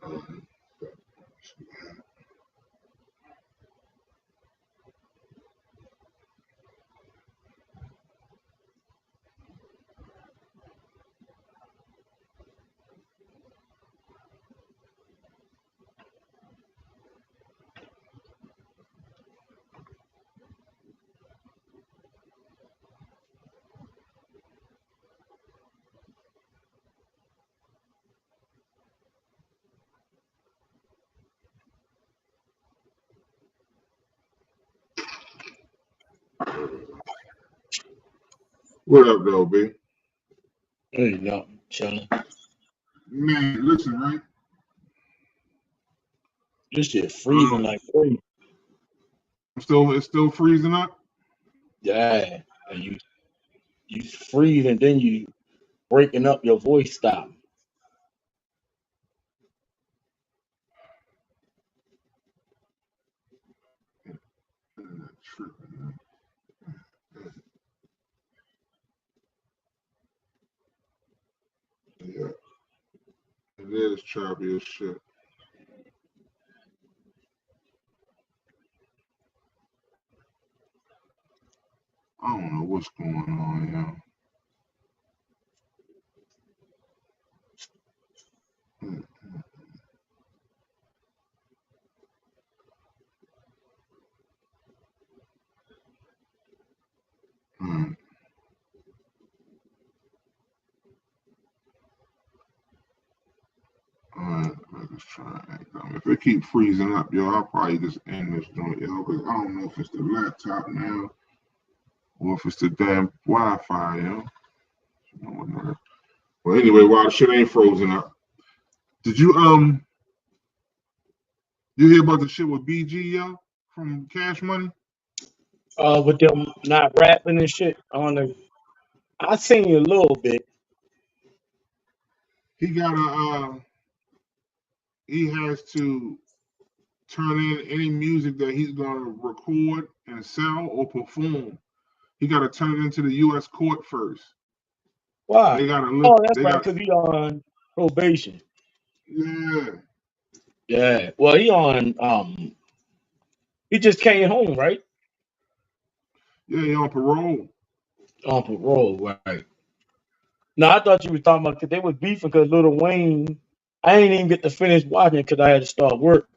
Um, what up, though, B? There you go, chilling. Man, listen, right? This shit freezing Um, like crazy. it's still freezing up. Yeah, and you freeze and then you breaking up, your voice stop. Yeah, it is choppy as shit. I don't know what's going on, yo. Mm. Alright, let's try it. If it keep freezing up, yo, I'll probably just end this joint, yo, because I don't know if it's the laptop now or if it's the damn Wi-Fi, yo. Well, anyway, while the shit ain't frozen up, did you hear about the shit with BG, yo, from Cash Money? With them not rapping and shit on the, I seen you a little bit. He got he has to turn in any music that he's gonna record and sell or perform. He got to turn it into the U.S. court first. Why? They got to look. Oh, that's They right, got, because he on probation. yeah, Yeah. Well, he just came home, right? yeah, he on parole. On parole, right? No, I thought you were talking about because they was beefing because Lil Wayne. I ain't even get to finish watching because I had to start work.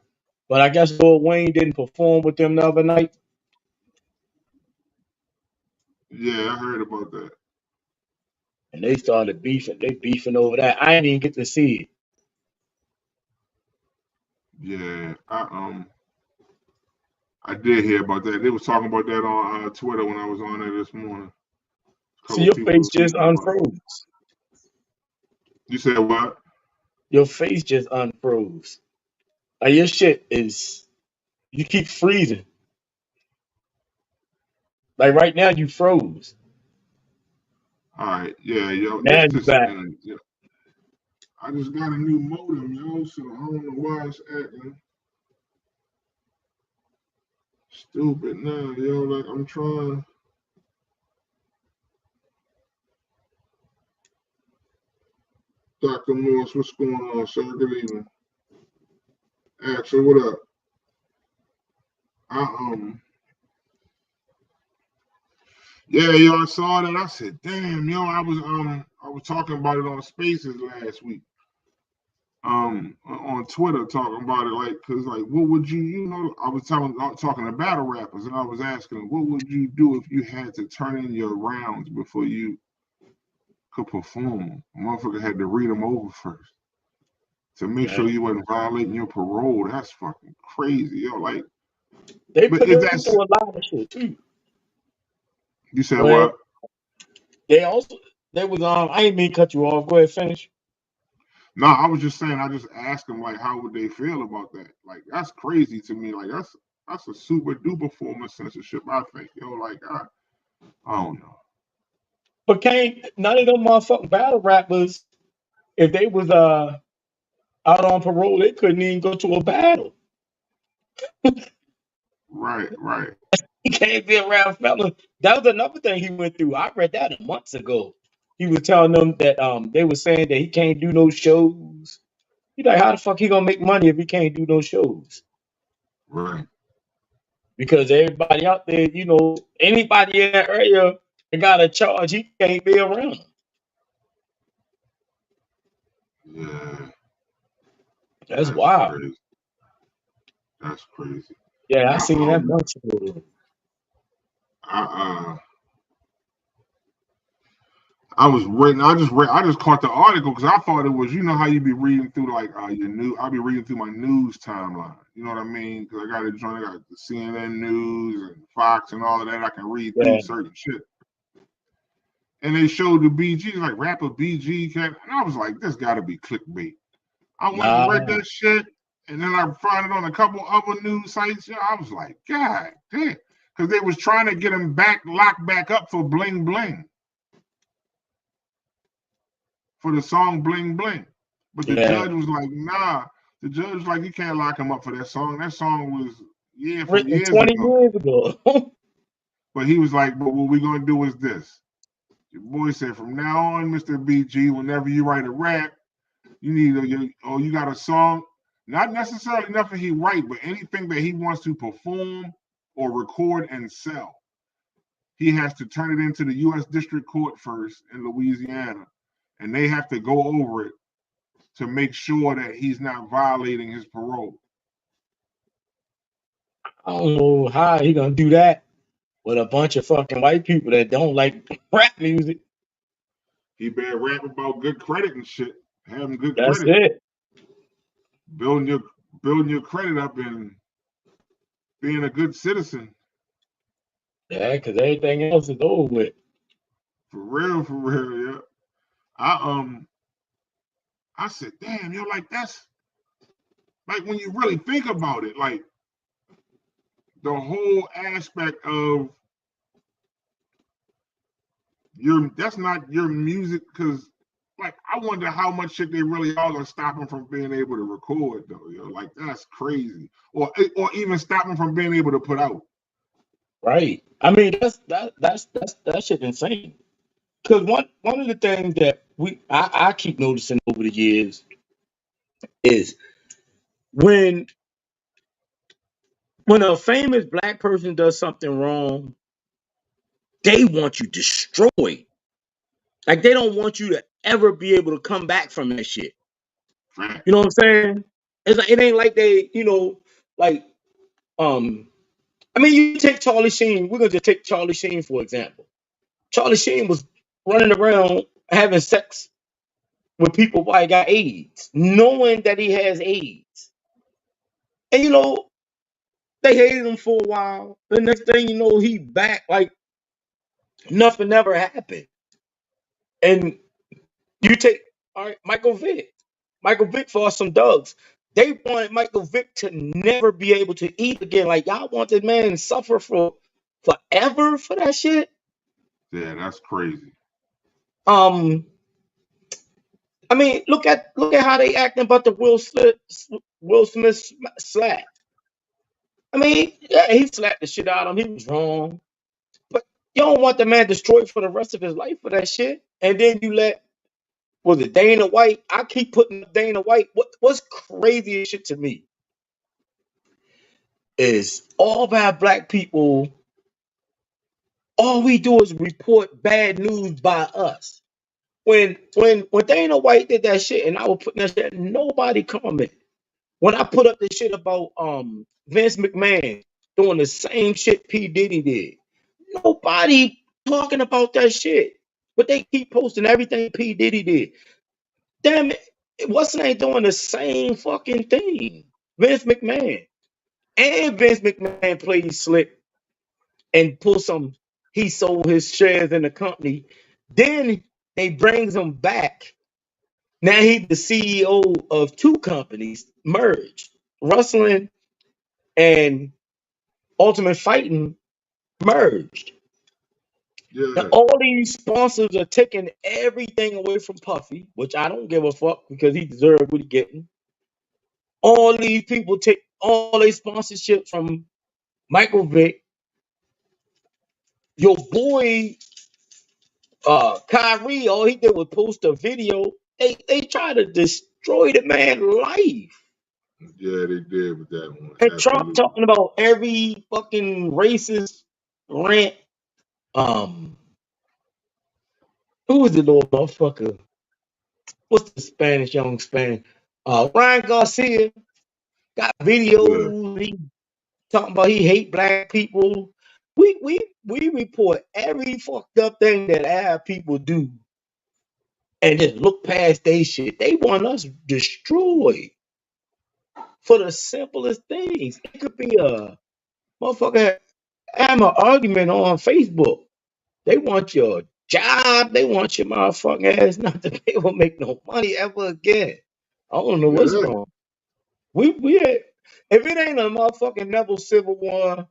But I guess Lil Wayne didn't perform with them the other night. Yeah, I heard about that. And they started beefing. They beefing over that. I didn't even get to see it. Yeah, I did hear about that. They was talking about that on Twitter when I was on there this morning. A See, couple your people face were just speaking about it. unfroze. You said what? Your face just unfroze. Like your shit is, you keep freezing. Like right now, you froze. All right, yeah, yo, Now this you just back. yeah, I just got a new modem, yo, so I don't know why it's acting stupid now, yo. Like I'm trying. Dr. Morris, what's going on, sir? Good evening. Axel, what up? I Yeah, yo, I saw that. I said, damn, yo, I was talking about it on Spaces last week. On Twitter talking about it, like, cause like, what would I was talking to battle rappers, and I was asking, what would you do if you had to turn in your rounds before you could perform? A motherfucker had to read them over first to make Yeah. sure you wasn't violating your parole. That's fucking crazy, yo. Like, They but put if them that's through a lot of shit too. you said Go ahead. what? They also they was I ain't mean to cut you off. Go ahead, finish. No, I was just saying. I just asked them like, how would they feel about that? Like, that's crazy to me. Like, that's a super duper form of censorship. I think, yo, like, I don't know. But can't none of them motherfucking battle rappers, if they was out on parole, they couldn't even go to a battle. Right, right. He can't be around fellas. That was another thing he went through. I read that months ago. He was telling them that they were saying that he can't do no shows. He like, how the fuck he gonna make money if he can't do no shows? Right. Because everybody out there, anybody in that area that got a charge, he can't be around. Yeah. That's That's wild. crazy. That's crazy. Yeah, I I seen that bunch of them. I I was reading. I just caught the article because I thought it was. You know how you be reading through like your new. I'll be reading through my news timeline. You know what I mean? Because I got to join. I got the CNN news and Fox and all of that. I can read through Yeah, certain shit. And they showed the BG like rapper BG cat, and I was like, this got to be clickbait. I went and read nah, that shit, and then I found it on a couple other news sites. Yeah, I was like, God damn, because they was trying to get him back locked back up for Bling Bling. For the song Bling Bling. But the yeah. judge was like, nah. The judge was like, you can't lock him up for that song. That song was from Written years 20 ago. years ago. But he was like, but what we're gonna do is this. Your boy said, from now on, Mr. BG, whenever you write a rap, you need you got a song, not necessarily nothing he write, but anything that he wants to perform or record and sell. He has to turn it into the U.S. District Court first in Louisiana, and they have to go over it to make sure that he's not violating his parole. I don't know how he gonna do that with a bunch of fucking white people that don't like rap music. He better rap about good credit and shit. Having good That's credit, it. building your building your credit up and being a good citizen. Yeah, because everything else is over with. For real, yeah. I I said, damn, like that's like when you really think about it, like the whole aspect of that's not your music because like I wonder how much shit they really are gonna stop him from being able to record though, like that's crazy. Or even stop him from being able to put out. Right. I mean, that's that shit insane. Because one of the things that I keep noticing over the years is when when a famous black person does something wrong, they want you destroyed. Like they don't want you to ever be able to come back from that shit. You Facts. know what I'm saying? It's like it ain't like they, like um. I mean, you take Charlie Sheen. We're gonna just take Charlie Sheen for example. Charlie Sheen was running around having sex with people while he got AIDS, knowing that he has AIDS. And they hated him for a while. The next thing you know, he back like nothing ever happened. And you take all right, Michael Vick. Michael Vick for some dogs. They wanted Michael Vick to never be able to eat again. Like y'all want this man to suffer for forever for that shit. Yeah, that's crazy. Um, I mean, look at how they acting about the Will Smith slap. I mean, yeah, he slapped the shit out of him. He was wrong, but you don't want the man destroyed for the rest of his life for that shit. And then you let was it Dana White? I keep putting Dana White. What's crazy as shit to me is all bad black people. All we do is report bad news by us. When Dana White did that shit, and I was putting that shit, nobody commented. When I put up the shit about Vince McMahon doing the same shit P. Diddy did, nobody talking about that shit. But they keep posting everything P. Diddy did. Damn it, what's name doing the same fucking thing? Vince McMahon. And Vince McMahon played slick and pull some, he sold his shares in the company. Then they brings him back. Now he's the CEO of two companies merged. Wrestling and Ultimate Fighting merged. Now, Yeah, all these sponsors are taking everything away from Puffy, which I don't give a fuck because he deserves what he's getting. All these people take all their sponsorship from Michael Vick. Your boy Kyrie, all he did was post a video. They try to destroyed the man's life. Yeah, they did with that one. And Trump Absolutely. talking about every fucking racist rant. Um, who was the little motherfucker? What's the Spanish, young Spanish? Ryan Garcia got Yeah. videos. He talking about he hate black people. We report every fucked up thing that our people do and just look past they shit. They want us destroyed for the simplest things. It could be a motherfucker having an argument on Facebook. They want your job. They want your motherfucking ass not to be able to make no money ever again. I don't know what's Yeah. wrong. If it ain't a motherfucking Neville Civil War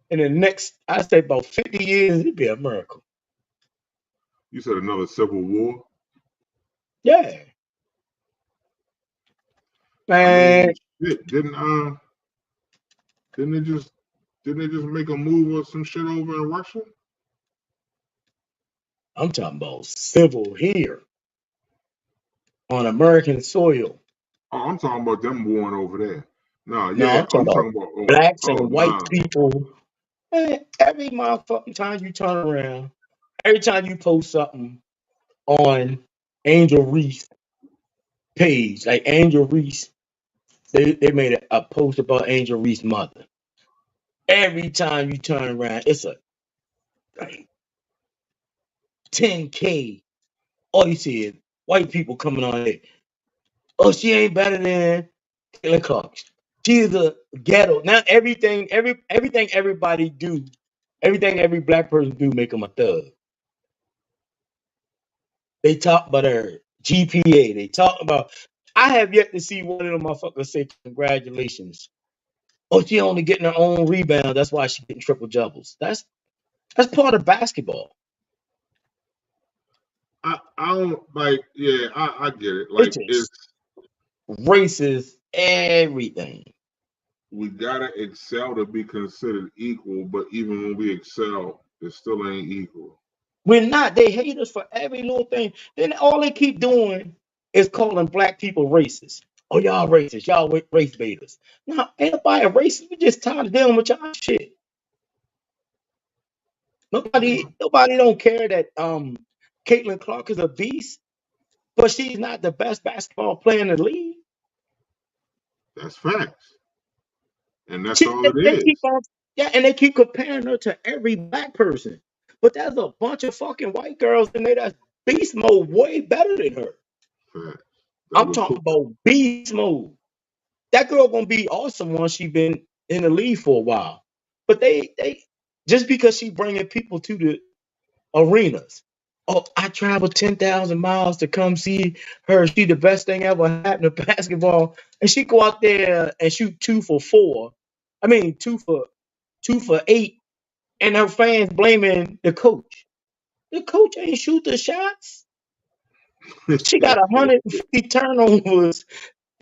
in the next, I say about 50 years, it'd be a miracle. You said another civil war. Yeah, I man. mean, shit. Didn't they just didn't they just make a move or some shit over in Russia? I'm talking about civil here on American soil. Oh, I'm talking about them warring over there. No, No, yeah, I'm oh, talking you about talking about blacks oh and white nah. people. Man, every motherfucking time you turn around, every time you post something on Angel Reese page, like Angel Reese, they made a post about Angel Reese's mother. Every time you turn around, it's a like 10K. All you see is white people coming on it. Oh, she ain't better than Taylor Cox. She's a ghetto. Now everything everybody do, everything every black person do make them a thug. They talk about her GPA. They talk about. I have yet to see one of them motherfuckers say congratulations. Oh, she only getting her own rebound. That's why she getting triple doubles. That's part of basketball. I don't like. Yeah, I get it. It Like it's just races everything. we gotta excel to be considered equal, but even when we excel, it still ain't equal. We're not. They hate us for every little thing. Then all they keep doing is calling black people racist. Oh, y'all racist. Y'all race baiters. No, ain't nobody racist. We just tired of dealing with y'all shit. Nobody don't care that Caitlin Clark is a beast, but she's not the best basketball player in the league. That's facts, and that's She, all they, it they keep is. on, yeah, and they keep comparing her to every black person. But there's a bunch of fucking white girls in there that's beast mode way better than her. Facts. I'm Double talking quick. about beast mode. That girl gonna be awesome once she been in the league for a while. But they just because she bringing people to the arenas. Oh, I traveled 10,000 miles to come see her. She the best thing ever happened to basketball. And she go out there and shoot 2 for 4. I mean 2 for 8. And her fans blaming the coach. The coach ain't shoot the shots. She got 150 turnovers.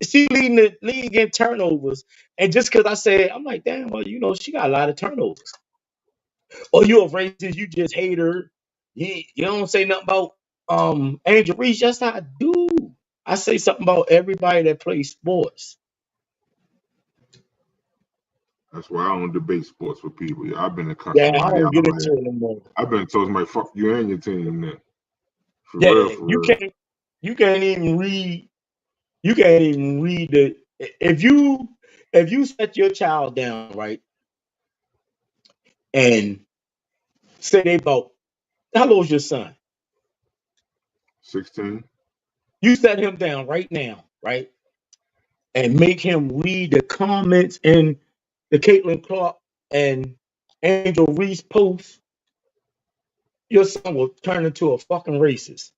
She leading the league in turnovers. And just because I said, I'm like, damn, well, she got a lot of turnovers. Oh, you a racist, you just hate her. You don't say nothing about Angel Reese. Yes, I do. I say something about everybody that plays sports. That's why I don't debate sports with people. Yeah, I've been to cuss Yeah, I somebody don't out. get I'm into like, it no more. I've been told somebody fuck you and your team. Then for real, Yeah, for you real. can't even read. You can't even read the. If you set your child down right and say they about how old's your son? 16. You set him down right now, right, and make him read the comments in the Caitlin Clark and Angel Reese post, your son will turn into a fucking racist.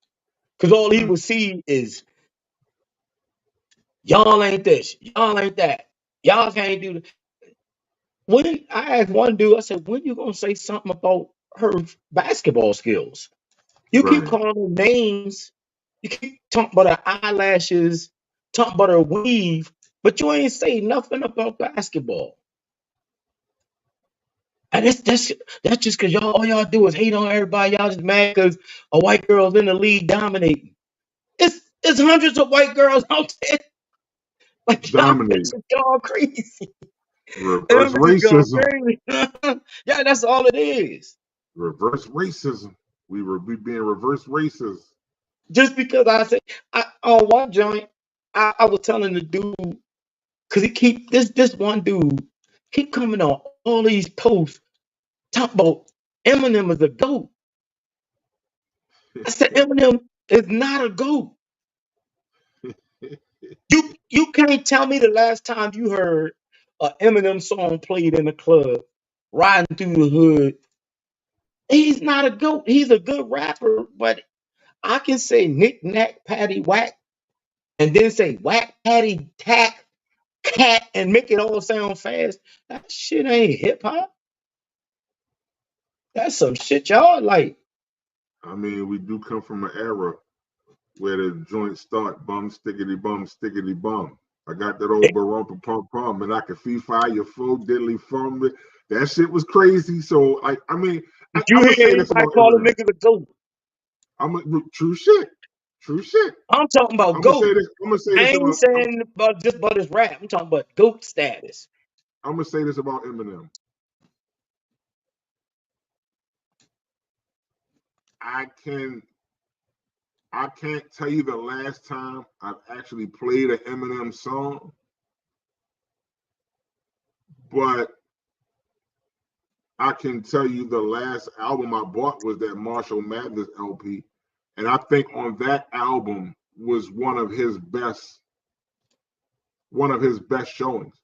Because all he Mm, will see is y'all ain't this, y'all ain't that, y'all can't do that. When I asked one dude, I said, when you gonna say something about her basketball skills? You keep right. calling her names, you keep talking about her eyelashes, talking about her weave, but you ain't say nothing about basketball. And that's just because y'all all y'all do is hate on everybody. Y'all just mad because a white girl's in the league dominating. There's hundreds of white girls out there. Like y'all Dominating. bitches gone crazy. Reverse Them bitches gone racism. crazy. Yeah, that's all it is. Reverse racism. We being reverse racist. Just because I say I on one joint, I was telling the dude because he keep this one dude keep coming on all these posts talking about Eminem is a goat. I said Eminem is not a goat. You can't tell me the last time you heard a Eminem song played in the club, riding through the hood. He's not a goat. He's a good rapper, but I can say knick knack patty whack and then say whack patty tack cat and make it all sound fast. That shit ain't hip hop. That's some shit y'all like. I mean, we do come from an era where the joints start bum stickety bum. I got that old barumpa pum pum, and I can fee fire your full diddly fum. That shit was crazy. So, like, I mean, Did I'm you gonna hear say this anybody about call a Eminem. nigga a goat? True shit, true shit. I'm talking about I'm gonna say goat. this. I'm gonna say I this ain't about. saying about just about his rap. I'm talking about goat status. I'm gonna say this about Eminem. I can. I can't tell you the last time I've actually played an Eminem song, but I can tell you the last album I bought was that Marshall Mathers LP, and I think on that album was one of his best showings.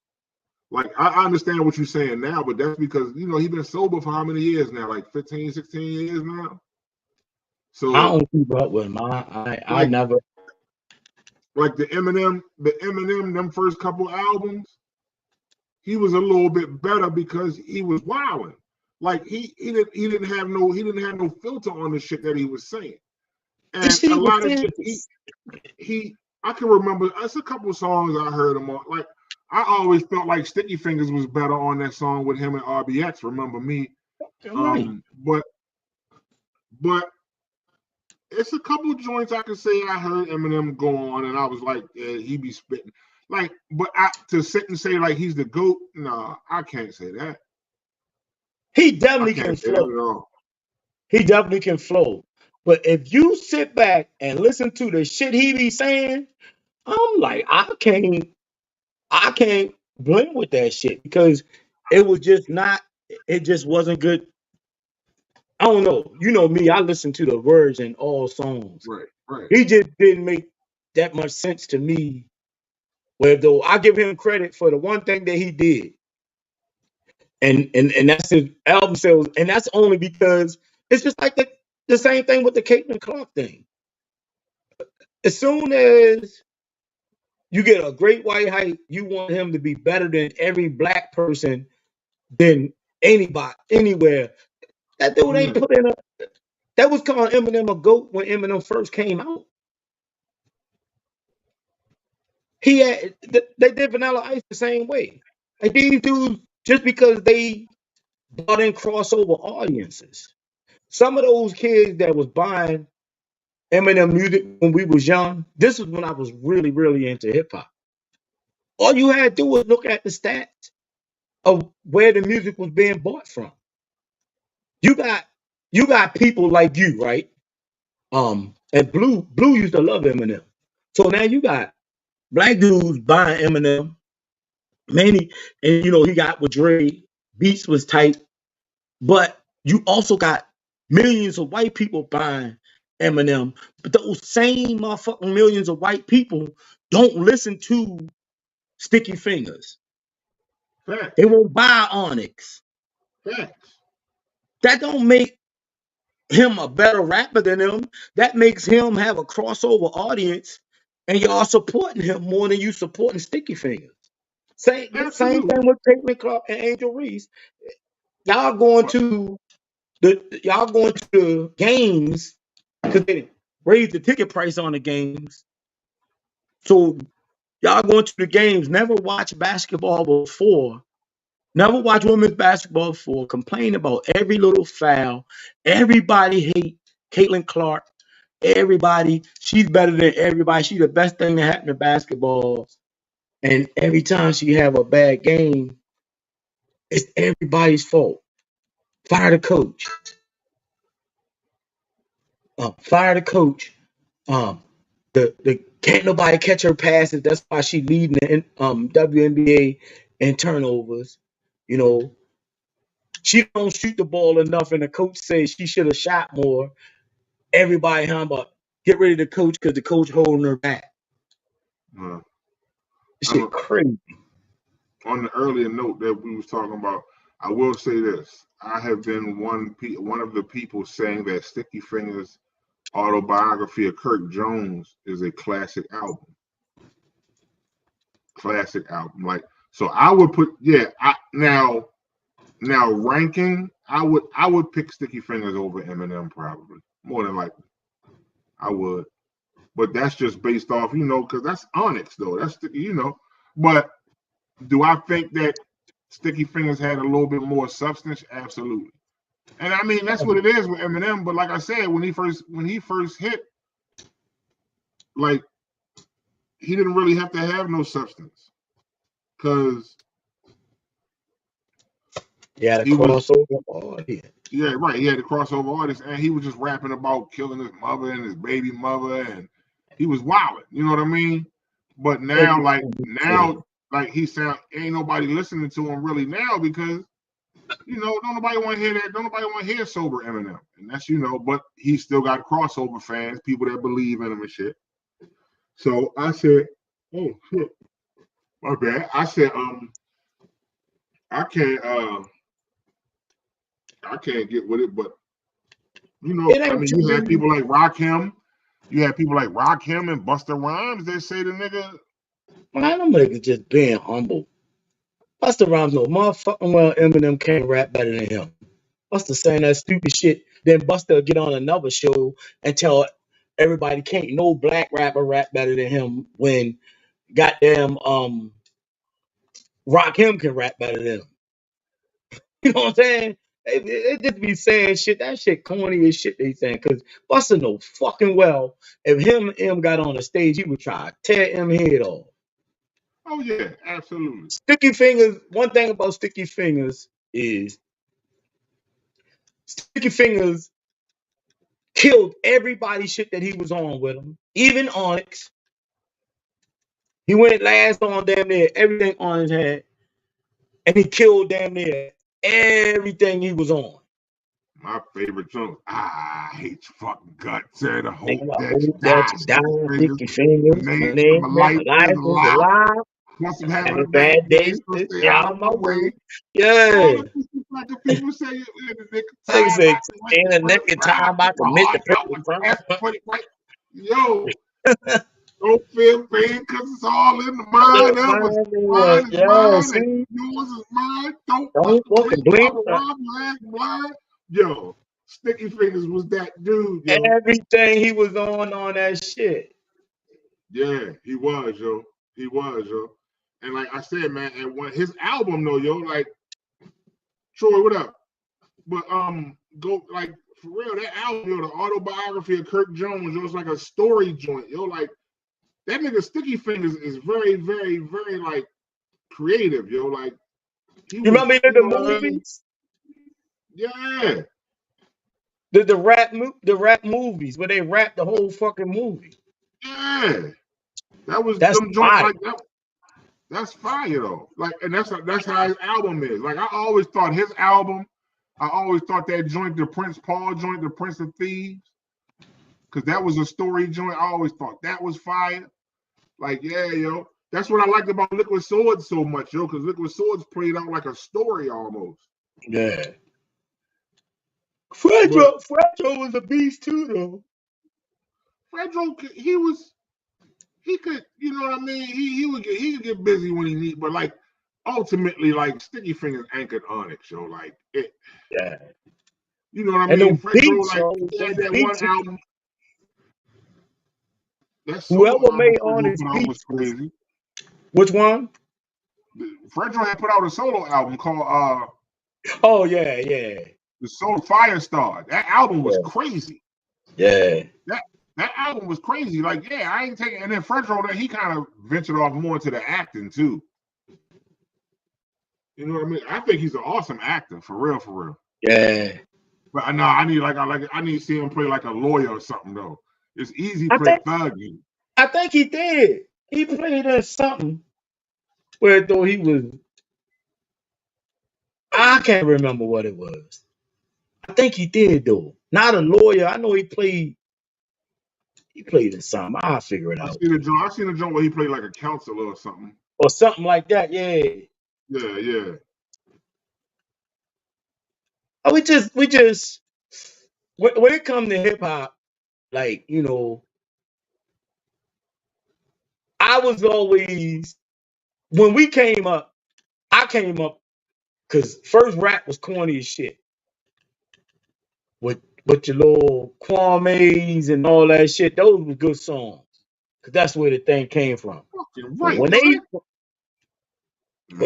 Like I understand what you're saying now, but that's because he's been sober for how many years now? Like 15, 16 years now. I So don't keep up with him. I like never. like the Eminem, them first couple albums, he was a little bit better because he was wilding. Like he didn't have no filter on the shit that he was saying. The And shit a he was lot of saying. shit he I can remember it's a couple songs I heard him on. Like I always felt like Sticky Fingers was better on that song with him and RBX, remember me. Right. But it's a couple joints I can say I heard Eminem go on and I was like, yeah, he be spitting. Like, but to sit and say like he's the GOAT, nah, I can't say that. He I definitely can can't say that flow. at all. He definitely can flow. But if you sit back and listen to the shit he be saying, I'm like, I can't blend with that shit because it was just not, it just wasn't good. I don't know. You know me, I listen to the words in all songs. Right, right. He just didn't make that much sense to me. Where though I give him credit for the one thing that he did, and that's his album sales, and that's only because it's just like the same thing with the Caitlin Clark thing. As soon as you get a great white hype, you want him to be better than every black person than anybody anywhere. That dude ain't Mm, put in a. That was calling Eminem a goat when Eminem first came out. He had they did Vanilla Ice the same way. Like these dudes, just because they brought in crossover audiences. Some of those kids that was buying Eminem music when we was young, this was when I was really, really into hip hop. All you had to do was look at the stats of where the music was being bought from. You got you got people like you, right? And Blue used to love Eminem. So now you got black dudes buying Eminem. Many, and he got with Dre, Beats was tight, but you also got millions of white people buying Eminem. But those same motherfucking millions of white people don't listen to Sticky Fingers. They facts, won't buy Onyx. facts. That don't make him a better rapper than them. That makes him have a crossover audience, and y'all supporting him more than you supporting Sticky Fingers. Same Absolutely. thing with Caitlin Clark and Angel Reese. Y'all going But to y'all going to the games because they raised the ticket price on the games. So y'all going to the games, never watch basketball before, never watch women's basketball before, complain about every little foul. Everybody hate Caitlin Clark. everybody. She's better than everybody. She's the best thing that happened to basketball. And every time she have a bad game, it's everybody's fault. Fire the coach. Fire the coach. Um, the can't nobody catch her passes. That's why she leading the WNBA in turnovers. You know, she don't shoot the ball enough, and the coach says she should have shot more. Everybody, about get rid of the coach because the coach holding her back. Shit crazy. On the earlier note that we was talking about, I will say this: I have been one of the people saying that Sticky Fingers' autobiography of Kirk Jones is a classic album. Classic album. Like, so I would put, now ranking, I would pick Sticky Fingers over Eminem probably, more than likely. I would. But that's just based off, because that's Onyx though. That's Sticky, But do I think that Sticky Fingers had a little bit more substance? Absolutely. And I mean, that's what it is with Eminem. But like I said, when he first hit, like, he didn't really have to have no substance, because he had a crossover audience. Yeah, right. He had a crossover audience, and he was just rapping about killing his mother and his baby mother, and he was wilding. You know what I mean? But now, like he sound, ain't nobody listening to him really now, because don't nobody want to hear that. Don't nobody want to hear sober Eminem, and that's But he still got crossover fans, people that believe in him and shit. So I said, oh shit, my bad. I said, I can't get with it, but I mean, you had people like Rakim. You had people like Rakim and Busta Rhymes that say the nigga. Man, them niggas just being humble. Busta Rhymes no motherfucking well Eminem can't rap better than him. Busta saying that stupid shit. Then Busta get on another show and tell everybody can't no black rapper rap better than him, when goddamn Rakim can rap better than him. You know what I'm saying? They just be saying shit. That shit corny as shit they saying. Because Busta know fucking well if him and M got on the stage, he would try to tear M head off. Oh yeah, absolutely. Sticky Fingers, one thing about Sticky Fingers is Sticky Fingers killed everybody shit that he was on with him. Even Onyx. He went last on damn near everything Onyx had. And he killed damn near everything he was on. My favorite song, I hate your fucking guts and I hope that you die. Sticky Fingers. My name, my life is alive. Plus, I'm having a bad day, so stay out of my way. Yeah. All the people say in the nick of time I commit the Yo, don't feel pain because it's all in the mind. Mine is mine, and yours is mine. Don't fucking blame blind. Yo, Sticky Fingers was that dude, yo. Everything he was on that shit. Yeah, he was, yo. He was, yo. And like I said, man, and when his album though, yo, like, Troy, what up? But go, like, for real, that album, yo, the autobiography of Kirk Jones, yo, it's like a story joint, yo. Like, that nigga Sticky Fingers is very, very, very, like, creative, yo. Like, you remember the movies? Yeah. The rap movies where they rap the whole fucking movie. Yeah. That's them joints like that. That's fire though. Like, and that's how his album is. Like, I always thought his album, I always thought that joint, the Prince Paul joint, the Prince of Thieves, because that was a story joint. I always thought that was fire. Like, yeah, yo. That's what I liked about Liquid Swords so much, yo, because Liquid Swords played out like a story almost. Yeah. Fredro was a beast too, though. Fredro, he could, you know what I mean? He could get busy when he need, but like ultimately, like, Sticky Fingers anchored Onyx, yo. Like, it. Yeah. You know what I mean? Fredro, like, he had that one album. Whoever made Onyx beats was crazy. Which one? Fredro had put out a solo album called oh yeah. The Soul Firestar. That album was crazy. Yeah. That album was crazy. Like, yeah, I ain't taking. And then French Roller, he kind of ventured off more into the acting too. You know what I mean? I think he's an awesome actor, for real, for real. Yeah. But no, I need to see him play like a lawyer or something though. It's easy to play thuggy. I think he did. He played in something where though he was. I can't remember what it was. I think he did though. Not a lawyer. I know he played. He played in something. I'll figure it I out. seen a joint where he played like a counselor or something. Or something like that. Yeah. Yeah, yeah. We just when it comes to hip hop, like, you know, I was always when we came up, I came up because first rap was corny as shit. With your little Kwame's and all that shit, those were good songs. Cause that's where the thing came from. Fucking But right, when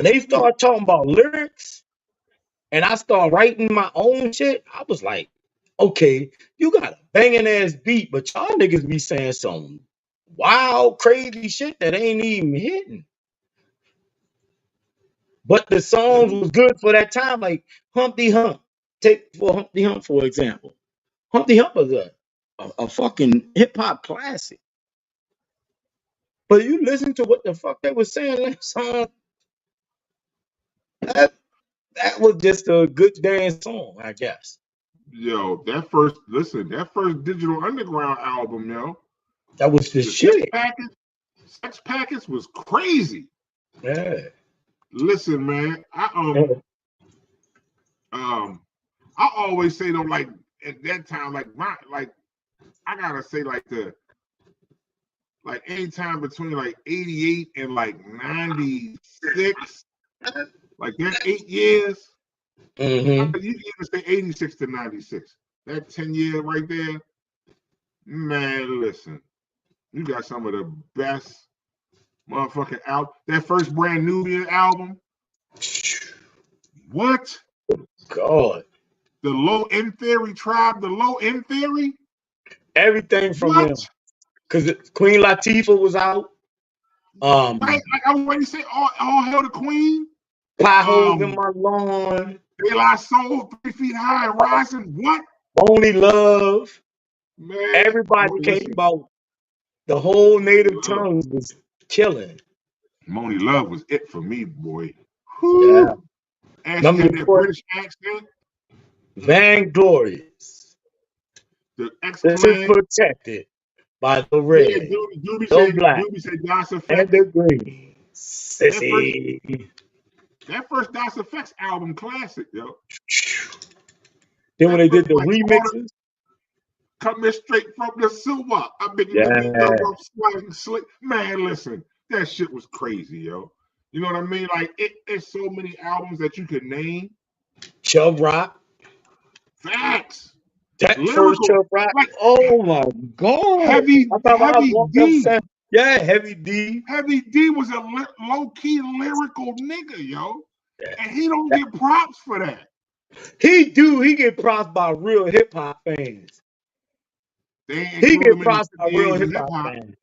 they start talking about lyrics and I start writing my own shit, I was like, okay, you got a banging ass beat, but y'all niggas be saying some wild, crazy shit that ain't even hitting. But the songs was good for that time, like Humpty Hump. Take for Humpty Hump, for example. Humpty Hump was a fucking hip hop classic. But you listen to what the fuck they was saying in that song, that, that was just a good dance song, I guess. Yo, that first Digital Underground album, yo. That was the shit. Sex Packets was crazy. Yeah. Listen, man, I always say though, like at that time, I gotta say like anytime between like 88 and like 96, like that 8 years. Mm-hmm. You can even say 86 to 96. That 10-year right there, man, listen. You got some of the best motherfucking album. That first Brand Nubian album. What? God. The Low End Theory Tribe, the Low End Theory? Everything from What? them. Because Queen Latifah was out. Right, like I was ready to say, all Hail the Queen. Potholes in My Lawn. De La Soul, 3 Feet High and Rising. What? Only Love. Man. Everybody came about. The whole native tongues was killing. Moni Love was it for me, boy. Yeah. And she had that British accent. Vainglorious. The X This is Clan. protected by the red, Yeah, the black, Doobie said Das and Effects. the green. Sissy. That first Das Effects album, classic, yo. Then when they did the remixes, coming straight from the sewer. I've been the rope swing slick. Man, listen, that shit was crazy, yo. You know what I mean? Like it's so many albums that you could name. Chub Rock. Facts. That Lyrical, first Chub Rock. like, oh my God. Heavy D. Yeah, Heavy D. Heavy D was a low-key lyrical nigga, yo. Yeah. And he don't get props for that. He get props by real hip-hop fans. He get props by real hip-hop fans.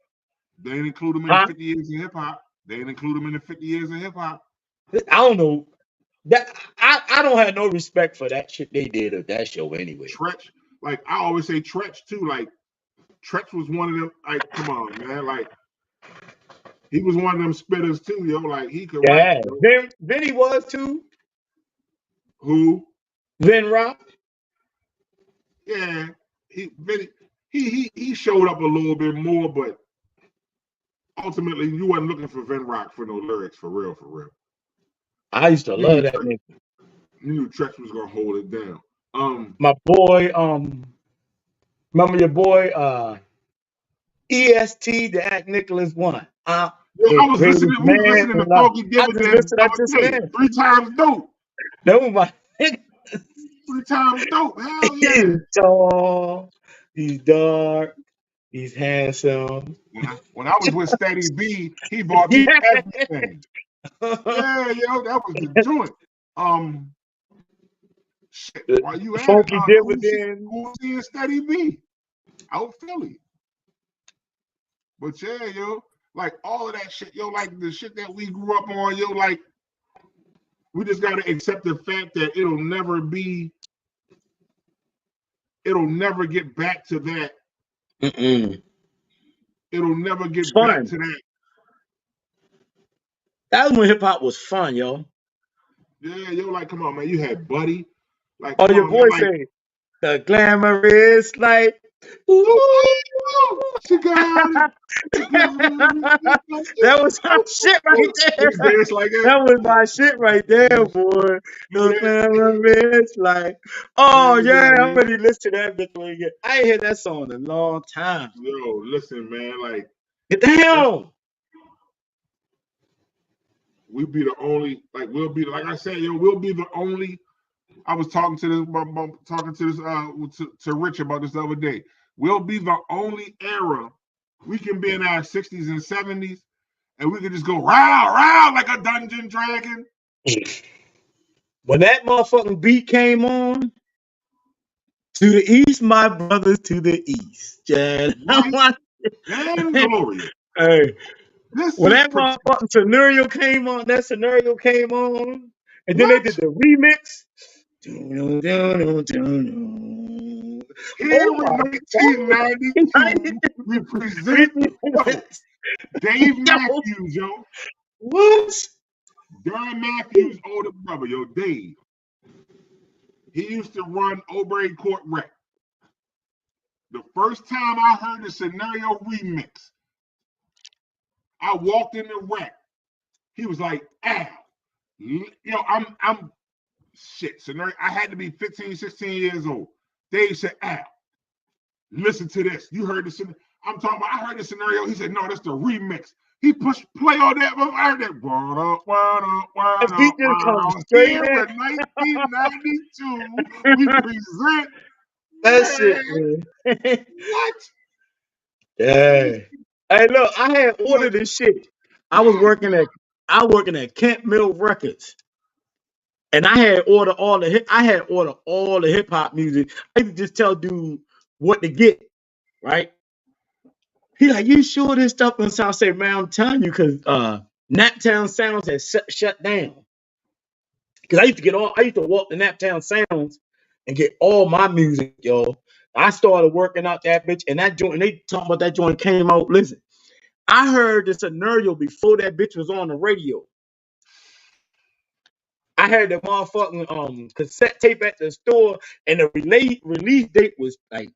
They didn't include him in the 50 years of hip-hop. They didn't include him in the 50 years of hip-hop. I don't know. That I don't have no respect for that shit they did at that show anyway. Tretch, like I always say Tretch too. Like Tretch was one of them, like, come on, man. Like he was one of them spitters too, yo. Like he could write. Vinny was too. Who? Vin Rock. Yeah. He showed up a little bit more, but ultimately you wasn't looking for Vin Rock for no lyrics, for real, for real. I used to love that nigga. You knew Tretch was gonna hold it down. My boy, remember your boy, EST, the Act Nicholas one. I was listening to Funky Dividend 3 times dope. That was my 3 times dope. Hell yeah. He's tall, he's dark, he's handsome. When I was with Steady B, he bought me everything. Yeah, yo, that was the joint. Shit, while you at Funky Dividend. Who's in Steady B? Out Philly. But yeah, yo, like all of that shit, yo, like the shit that we grew up on, yo, like we just gotta accept the fact that it'll never get back to that. Mm-mm. It'll never get back Fun. to that. That was when hip hop was fun, yo. Yeah, yo, like come on, man, you had Buddy, like Oh, come your on, man, boy like say the glamorous life. Ooh. oh, oh, she got it. She got That was my shit right it. there. Niggas dance like that. That was my shit right there, boy. Do The that, glamorous life. man, Oh yeah, yeah, I'm man. ready to listen to that bitch when you get. I ain't heard that song in a long time. Yo, listen, man, like that's Damn. we be the only, like we'll be, like I said, yo, we'll be the only. I was talking to to Rich about this the other day. We'll be the only era we can be in our 60s and 70s, and we can just go round, round like a dungeon dragon. When that motherfucking beat came on, to the east, my brothers, to the east. Yeah. White and glorious. Hey, This when is that motherfucking scenario came on, and then they did what? the remix. Here Oh in my God. 1992, we present, yo, Dave Yo, Matthews, yo. what? Darren Matthews' older brother, yo, Dave. He used to run Oberry Court Rec. The first time I heard the scenario remix, I walked in the rec. He was like, Al, yo, I'm shit. Scenario, I had to be 15, 16 years old. Dave said, Al, listen to this. You heard the scenario. I'm talking about, I heard the scenario. He said, no, that's the remix. He pushed play on that. I heard that. That beat just comes straight Here in. in 1992, we present, That man, shit, man. what? Yeah. Hey, look, I had ordered this shit. I was working at Kent Mill Records. And I had ordered all the hip hop music. I could just tell dude what to get, right? He like, you sure this stuff on South? I say, man, I'm telling you, because Naptown Sounds has shut down. Because I used to walk the Naptown Sounds and get all my music, yo. I started working out that bitch, and that joint, and they talking about that joint came out. Listen, I heard the scenario before that bitch was on the radio. I had the motherfucking cassette tape at the store, and the release date was like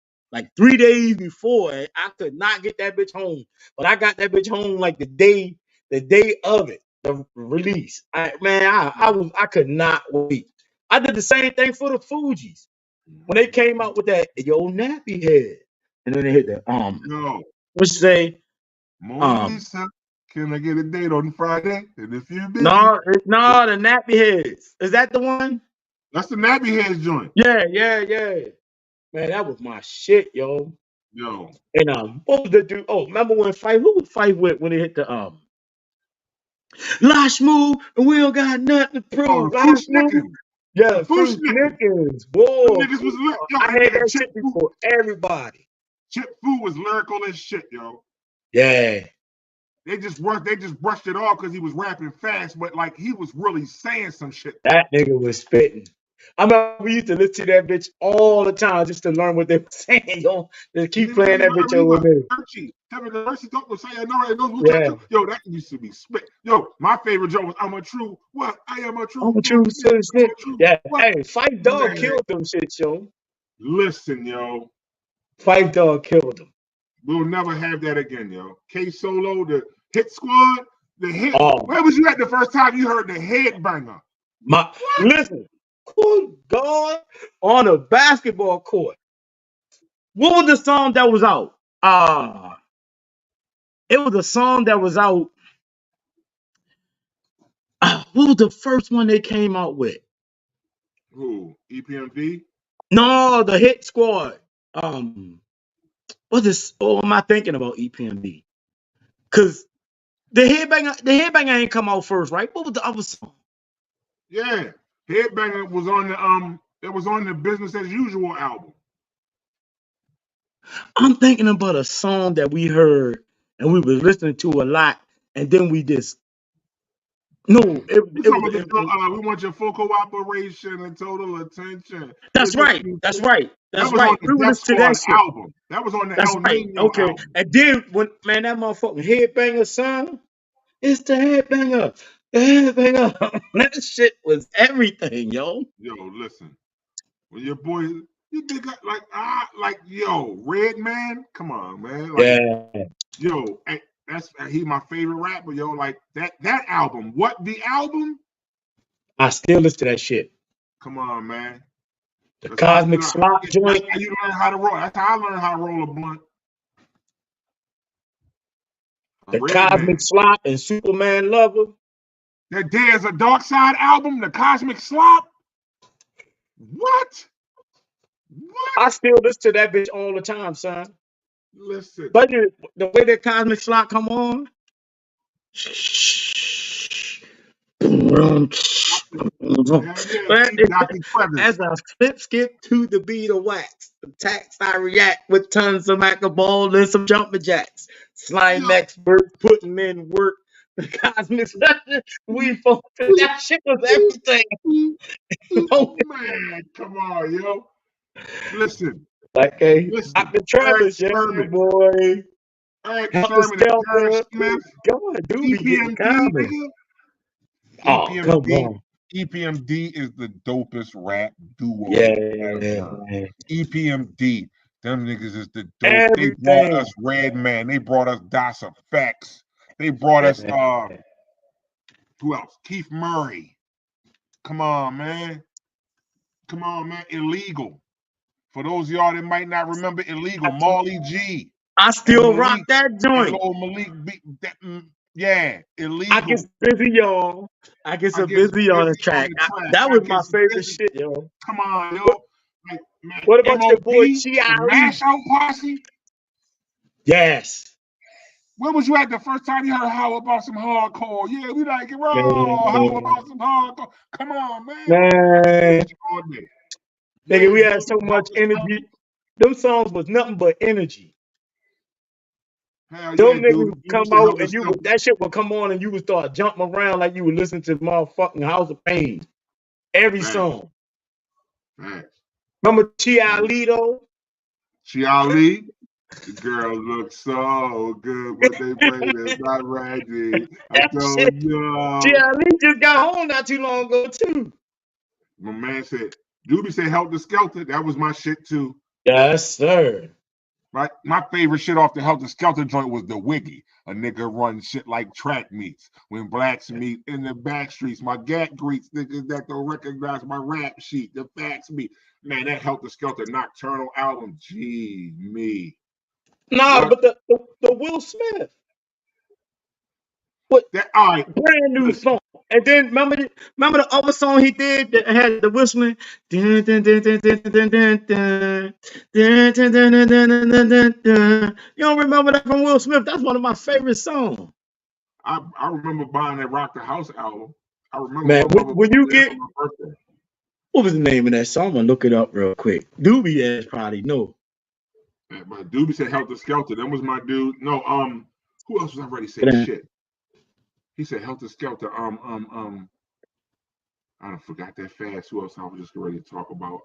3 days before. And I could not get that bitch home, but I got that bitch home like the day of it, the release. I could not wait. I did the same thing for the Fugees when they came out with that yo nappy head, and then they hit the No, what you say Mona um Lisa, can I get a date on Friday? And if you're busy, no, the nappy heads, is that the one? that's the Nappy Heads joint. Yeah. Man, that was my shit, yo. Yo, And what was the dude? Oh, remember when Fife? Who was Fife with when he hit the Lash move and we don't got nothing to oh, prove. the Lash move. Fushnickens. The Yeah, Fruit Fushnickens. Snickers. Them Whoa, niggas was lit. Yo, I and had yeah, that shit before everybody. Chip Fu was lyrical as shit, yo. Yeah. They just brushed it off because he was rapping fast, but like he was really saying some shit though. That nigga was spitting. I remember we used to listen to that bitch all the time just to learn what they were saying, yo. Just And keep then playing that bitch over there. Archie. Tell me the Archie talk was saying, no, it knows what I Yeah. do. Yo, that used to be spit. Yo, my favorite joke was, I'm a true what? I am a true I'm a what? true Yeah, I'm citizen. a true Yeah. what? Hey, Fight Dog Man, killed them shit, yo. listen, yo. Fight Dog killed them. We'll never have that again, yo. K Solo, the hit squad, the hit. Oh, Where was you at the first time you heard the headbanger? What? listen, good God, on a basketball court. What was the song that was out? It was a song that was out. What was the first one they came out with? Who? EPMD? No, the Hit Squad. What's this? Oh, am I thinking about EPMD? Because the headbanger ain't come out first, right? What was the other song? Yeah. Headbanger was on the it was on the Business as Usual album. I'm thinking about a song that we heard and we was listening to a lot, and then we just no, We it talking was about the we want your full cooperation and total attention. that's Here's what right, you that's do. right, That that's was on right. the We would Death listen to that Squad shit. album. That was on the That's El right. Nino Okay, album. and then when man that motherfucking headbanger son, it's the headbanger, the headbanger. That shit was everything, yo. Yo, listen. When your boy, you think like yo, Red Man, come on, man. Like, Yeah, yo, that's he my favorite rapper, yo. Like that album. What the album? I still listen to that shit. Come on, man. The That's how you Cosmic know. Slop That's joint, how you learn how to roll. That's how I learned how to roll a blunt. the Red Cosmic Man. Slop, and Superman Lover. That There's a Dark Side album, the Cosmic Slop. What? What? I still listen to that bitch all the time, son. Listen. But the way that Cosmic Slop come on, man, Hell yeah, Dr. as Feathers. I flip skip to the beat of wax, the tax I react with tons of ball and some jumping jacks. Slime Yo. expert putting in work. The Cosmic Slop, we focus. That shit was everything. Man, come on, yo. Listen. Like a Listen. Dr. Eric Travis, yeah, Sermon. boy. Eric Help the Sermon and Terrence Skelter. Smith. Come on, dude, be getting EPMD, common. nigga. Oh, come EPMD. on. EPMD is the dopest rap duo Yeah. ever. EPMD. Them niggas is the dope. They brought Everything. us Red Man. They brought us Das Effects. They brought us who else? Keith Murray. Come on, man. Come on, man. Illegal. For those of y'all that might not remember Illegal, Marley G I and still rock Malik that and joint. Lil Malik yeah, I get Illegal. busy, y'all. I get I so guess busy on the busy on track. the track. That I was my guess favorite busy. shit, yo. Come on, What, yo. Like, man, what about your boy MOP, Chi the Ali? Mash Out Posse. Yes. Where was you at the first time you heard how about some hardcore? Yeah, we like it raw. How Man, about some hardcore? Come on, man. man. All day. Nigga, Yeah, we had dude. so much energy. Them songs was nothing but energy. Hell yeah, Them dude. niggas would You come should help out the and scope. that shit would come on and you would start jumping around like you would listen to motherfucking House of Pain. Every Facts. song. Facts. Remember Chi Ali though? Chi Ali. The girl looks so good, but they braid is not ready. I That shit. told you. Chi Ali just got home not too long ago too. My man said, Doobie said help the skelter. That was my shit too. Yes, sir. Right? My favorite shit off the Helter Skelter joint was the Wiggy. A nigga run shit like track meets. When blacks meet in the back streets, my gat greets niggas that don't recognize my rap sheet. The facts meet. Man, that Helter Skelter Nocturnal album. Gee, me. Nah, What? but the Will Smith. What That, all right. brand new Listen. song. And then remember the other song he did that had the whistling. Dun, dun, dun, dun, dun, dun, dun, dun. Dun, dun, dun, dun, dun, dun, dun, dun, dun. You don't remember that from Will Smith? That's one of my favorite songs. I remember buying that Rock the House album. I remember Man, my mother when bought you me that get for my birthday. what was the name of that song? I'm gonna look it up real quick. Doobie ass probably know. But Doobie said Helter Skelter. That was my dude. No, who else was I ready to say shit? He said Helter Skelter. I don't forgot that fast. Who else I was just ready to talk about?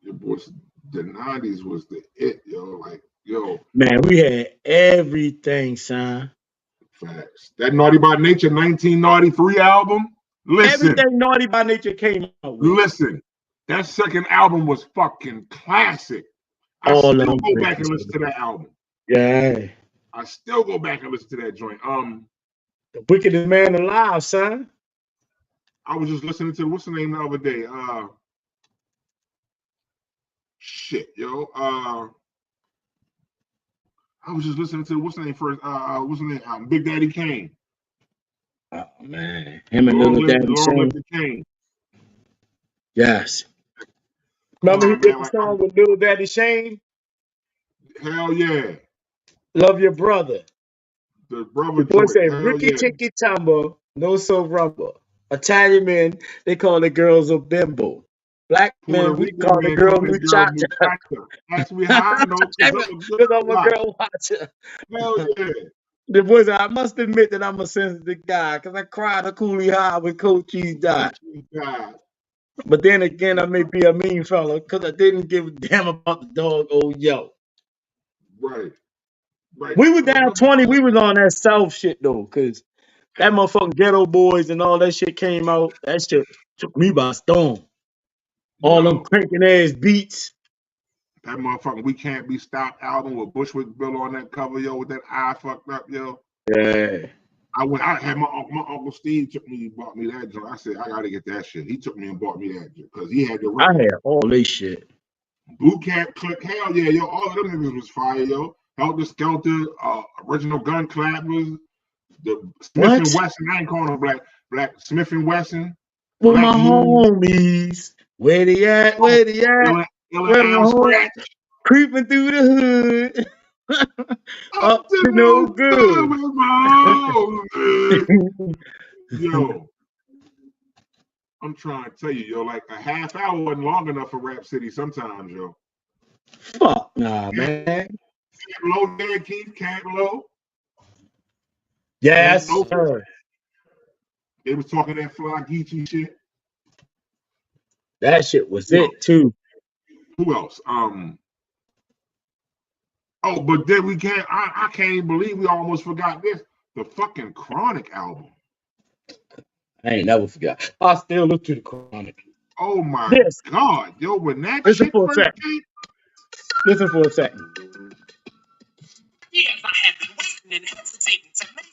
Your boys, the '90s was the it, yo. Like, yo, Man, we had everything, son. facts. That Naughty by Nature 1993 album. Listen, Everything Naughty by Nature came out with. listen. That second album was fucking classic. I All still them go back and bitches. listen to that album. Yeah. I still go back and listen to that joint. The wickedest man alive, son. I was just listening to what's the name the other day? Shit, yo. I was just listening to what's the name first? What's the name? Big Daddy Kane. Oh man, him and Long Little live, Daddy long live Shane. the Kane. Yes. Come Remember he on, did man. the Like, song with Little Daddy Shane? hell yeah. Love your brother. The brother The boy joint. said, Hell Ricky yeah. Chicky Tumbo, no so rumble. Italian men, they call the girls a bimbo. Black Puerto men, we Rican call the man girl call that girl muchacha. muchacha. Ask me how I know, because I'm a Because girl I'm a watcher. girl watcher. Hell yeah. The boys, I must admit that I'm a sensitive guy because I cried a coolie high when Coach Cheese died. God. But then again, I may be a mean fella because I didn't give a damn about the dog old yo. Right. Right. We were So down 20. We was on that South shit though, because that motherfucking Ghetto Boys and all that shit came out. That shit took me by storm. All them yo, cranking ass beats. that motherfucking We Can't Be Stopped album with Bushwick Bill on that cover, yo, with that eye fucked up, yo. Yeah. I had my Uncle Steve took me and bought me that joint. I said, I gotta get that shit. He took me and bought me that joint because he had the I record. had all this shit. Boot Camp Click, hell yeah, yo, all of them niggas was fire, yo. Helter Skelter, Original Gun Clappers, the Smith What? and Wesson. I ain't calling them Black Smith and Wesson, With my Black Moon, homies. Where they at? Where they at? Where my Ill homies? Scratch. Creeping through the hood. Up Up to to no no good good. with my homies. Yo, I'm trying to tell you, yo, like a half hour wasn't long enough for Rap City sometimes, yo. Fuck nah, man. Camp Low, there, Keith, Camp Low. Yes, No, sir. they was talking that Fly Geechee shit. That shit was Yo, it too. who else? Oh, but then I can't even believe we almost forgot this. The fucking Chronic album. I ain't never forgot. I still look to the Chronic. Oh my This. God, yo, when that Listen shit for a first second. came. Listen for a second. Years I have been waiting and hesitating to make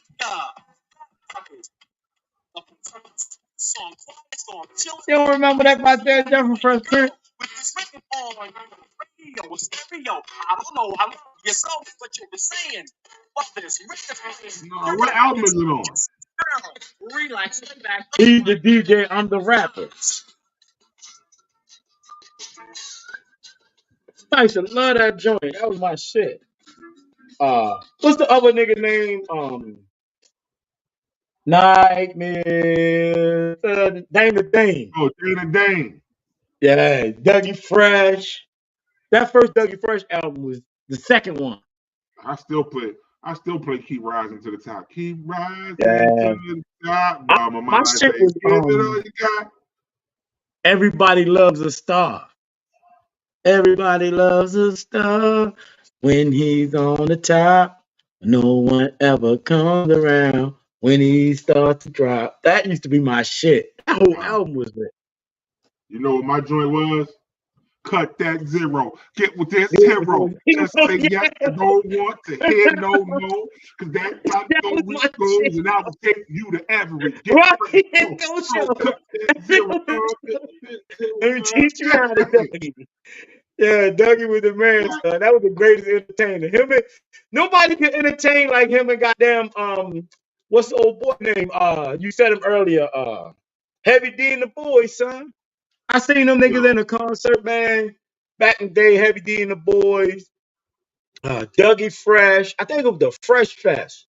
song You don't remember that by Jazz from Fresh Prince? with this record on radio or stereo. I don't know how you so what you were saying. But this record No, what album is it on? girl, relax, lay back. He's the DJ, I'm the rapper. I used to love that joint. That was my shit. What's the other nigga name? Nightmare. Dame the Dame. Oh, Dana Dane. Yeah, Dougie Fresh. That first Dougie Fresh album was the second one. I still play Keep Rising to the Top. Keep rising Yeah. to the top. While my My mind shit say, was give it all you got. Everybody Loves a Star. Everybody loves a star when he's on the top. No one ever comes around when he starts to drop. That used to be my shit. That whole album was it. You know what my joint was? Cut that zero. Get with this Yeah, hero. Just say yes. I don't want to hear no. Because that got that go was with my shit. goes, and I will take you to every get Rocky go. and Go So Show. cut that zero. Let me teach you how to Dougie. Yeah, Dougie was the man, son. That was the greatest entertainer. Nobody could entertain like him and goddamn what's the old boy name? You said him earlier. Heavy D and the Boys, son. I seen them niggas in a concert, man. Back in the day, Heavy D and the Boys, Dougie Fresh. I think it was the Fresh Fest.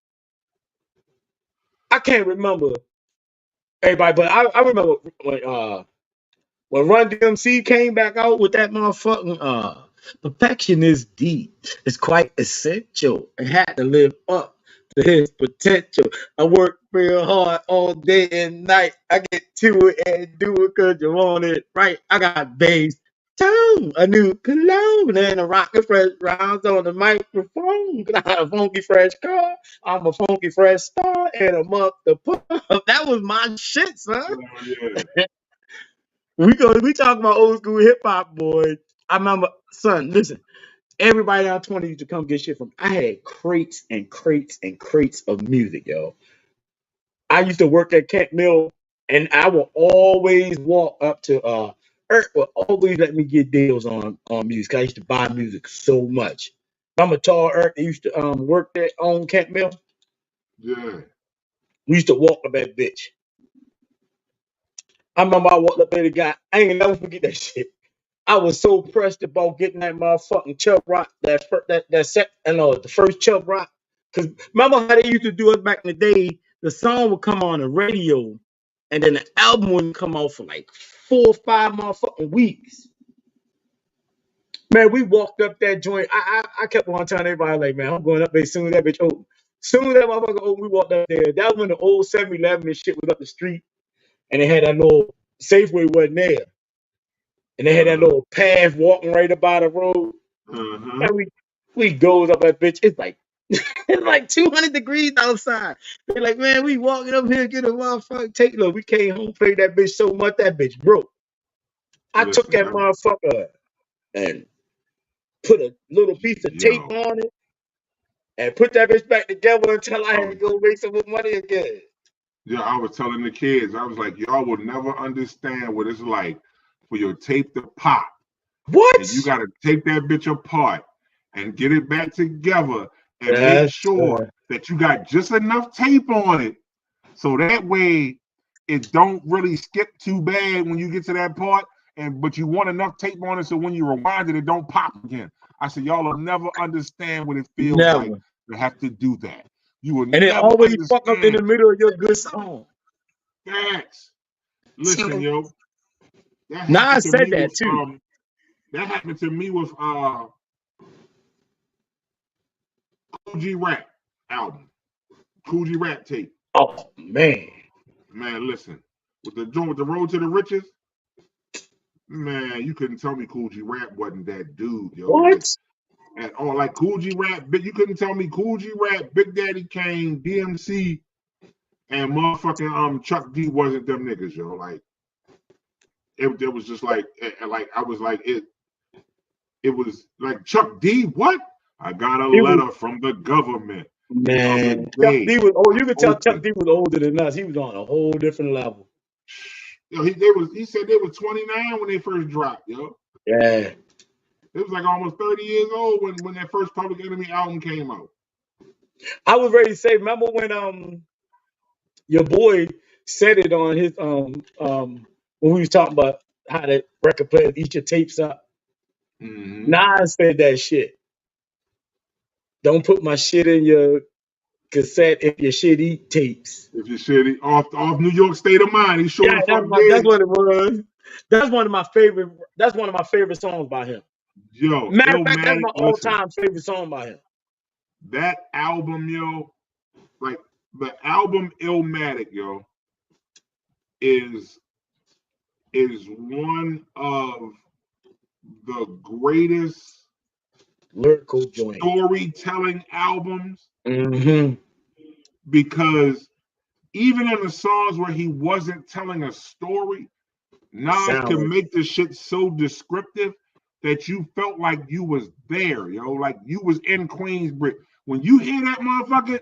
I can't remember everybody, but I remember when Run DMC came back out with that motherfucking perfection is deep. It's quite essential. It had to live up to his potential. I work real hard all day and night. I get to it and do it because you want it right. I got bass tone, a new cologne, and a rockin' fresh rounds on the microphone. Cause I got a funky fresh car. I'm a funky fresh star and I'm up the pump. That was my shit, son. Yeah. We talk about old school hip hop, boy. I remember, son. Listen, everybody down 20 used to come get shit from. I had crates and crates and crates of music, yo. I used to work at Kent Mill, and I will always walk up to Earth will always let me get deals on music. I used to buy music so much. I'm a tall Earth. They used to work there on Kent Mill. Yeah. We used to walk up that bitch. I remember I walked up there, the guy. I ain't never forget that shit. I was so pressed about getting that motherfucking Chubb Rock, the first Chubb Rock. Cause remember how they used to do it back in the day? The song would come on the radio, and then the album wouldn't come out for like 4 or 5 motherfucking weeks. Man, we walked up that joint. I kept on telling everybody, like, man, I'm going up there soon as that bitch open. Soon as that motherfucker open, we walked up there. That was when the old 7-Eleven and shit was up the street. And they had that little Safeway wasn't there. And they had that little path walking right up by the road. And we goes up that bitch. It's like it's like 200 degrees outside. They're like, man, we walking up here, get a motherfucker. Take look. We came home, played that bitch so much, that bitch broke. I took that motherfucker and put a little piece of tape on it and put that bitch back together until I had to go make some more money again. Yeah, I was telling the kids, I was like, y'all will never understand what it's like for your tape to pop. What? And you got to take that bitch apart and get it back together and make sure that you got just enough tape on it so that way it don't really skip too bad when you get to that part. But you want enough tape on it so when you rewind it don't pop again. I said, y'all will never understand what it feels like to have to do that. You will and never it always understand. fuck up in the middle of your good song. Facts. Listen, yo. That Nah, I happened to said me that with, too. that happened to me with Cool G Rap album. Cool G Rap tape. Oh man. Man, listen. With the joint with the Road to the Riches, man, you couldn't tell me Cool G Rap wasn't that dude, yo. What? Like at all. Like Cool G Rap, but you couldn't tell me Cool G Rap, Big Daddy Kane, DMC, and motherfucking Chuck D wasn't them niggas, yo. Like it was just like I was like it was like Chuck D, what? I got a letter from the government. Man, Chuck D was you could tell Chuck D was older than us. He was on a whole different level. Yo, he said they was 29 when they first dropped, yo. Yeah. It was like almost 30 years old when that first Public Enemy album came out. I was ready to say, remember when your boy said it on his when we was talking about how the record players eat your tapes up. Mm-hmm. Nas said that shit. Don't put my shit in your cassette if your shit eat tapes. If your shit off New York State of Mind, he sure the fuck that's did. what it was. That's one of my favorite songs by him. Yo, Matter of fact, that's Illmatic, my all-time favorite song by him. That album, yo, like the album Illmatic, yo, is one of the greatest lyrical joint storytelling albums. Mm-hmm. Because even in the songs where he wasn't telling a story, Nas can make this shit so descriptive that you felt like you was there, yo, like you was in Queensbridge. When you hear that motherfucker,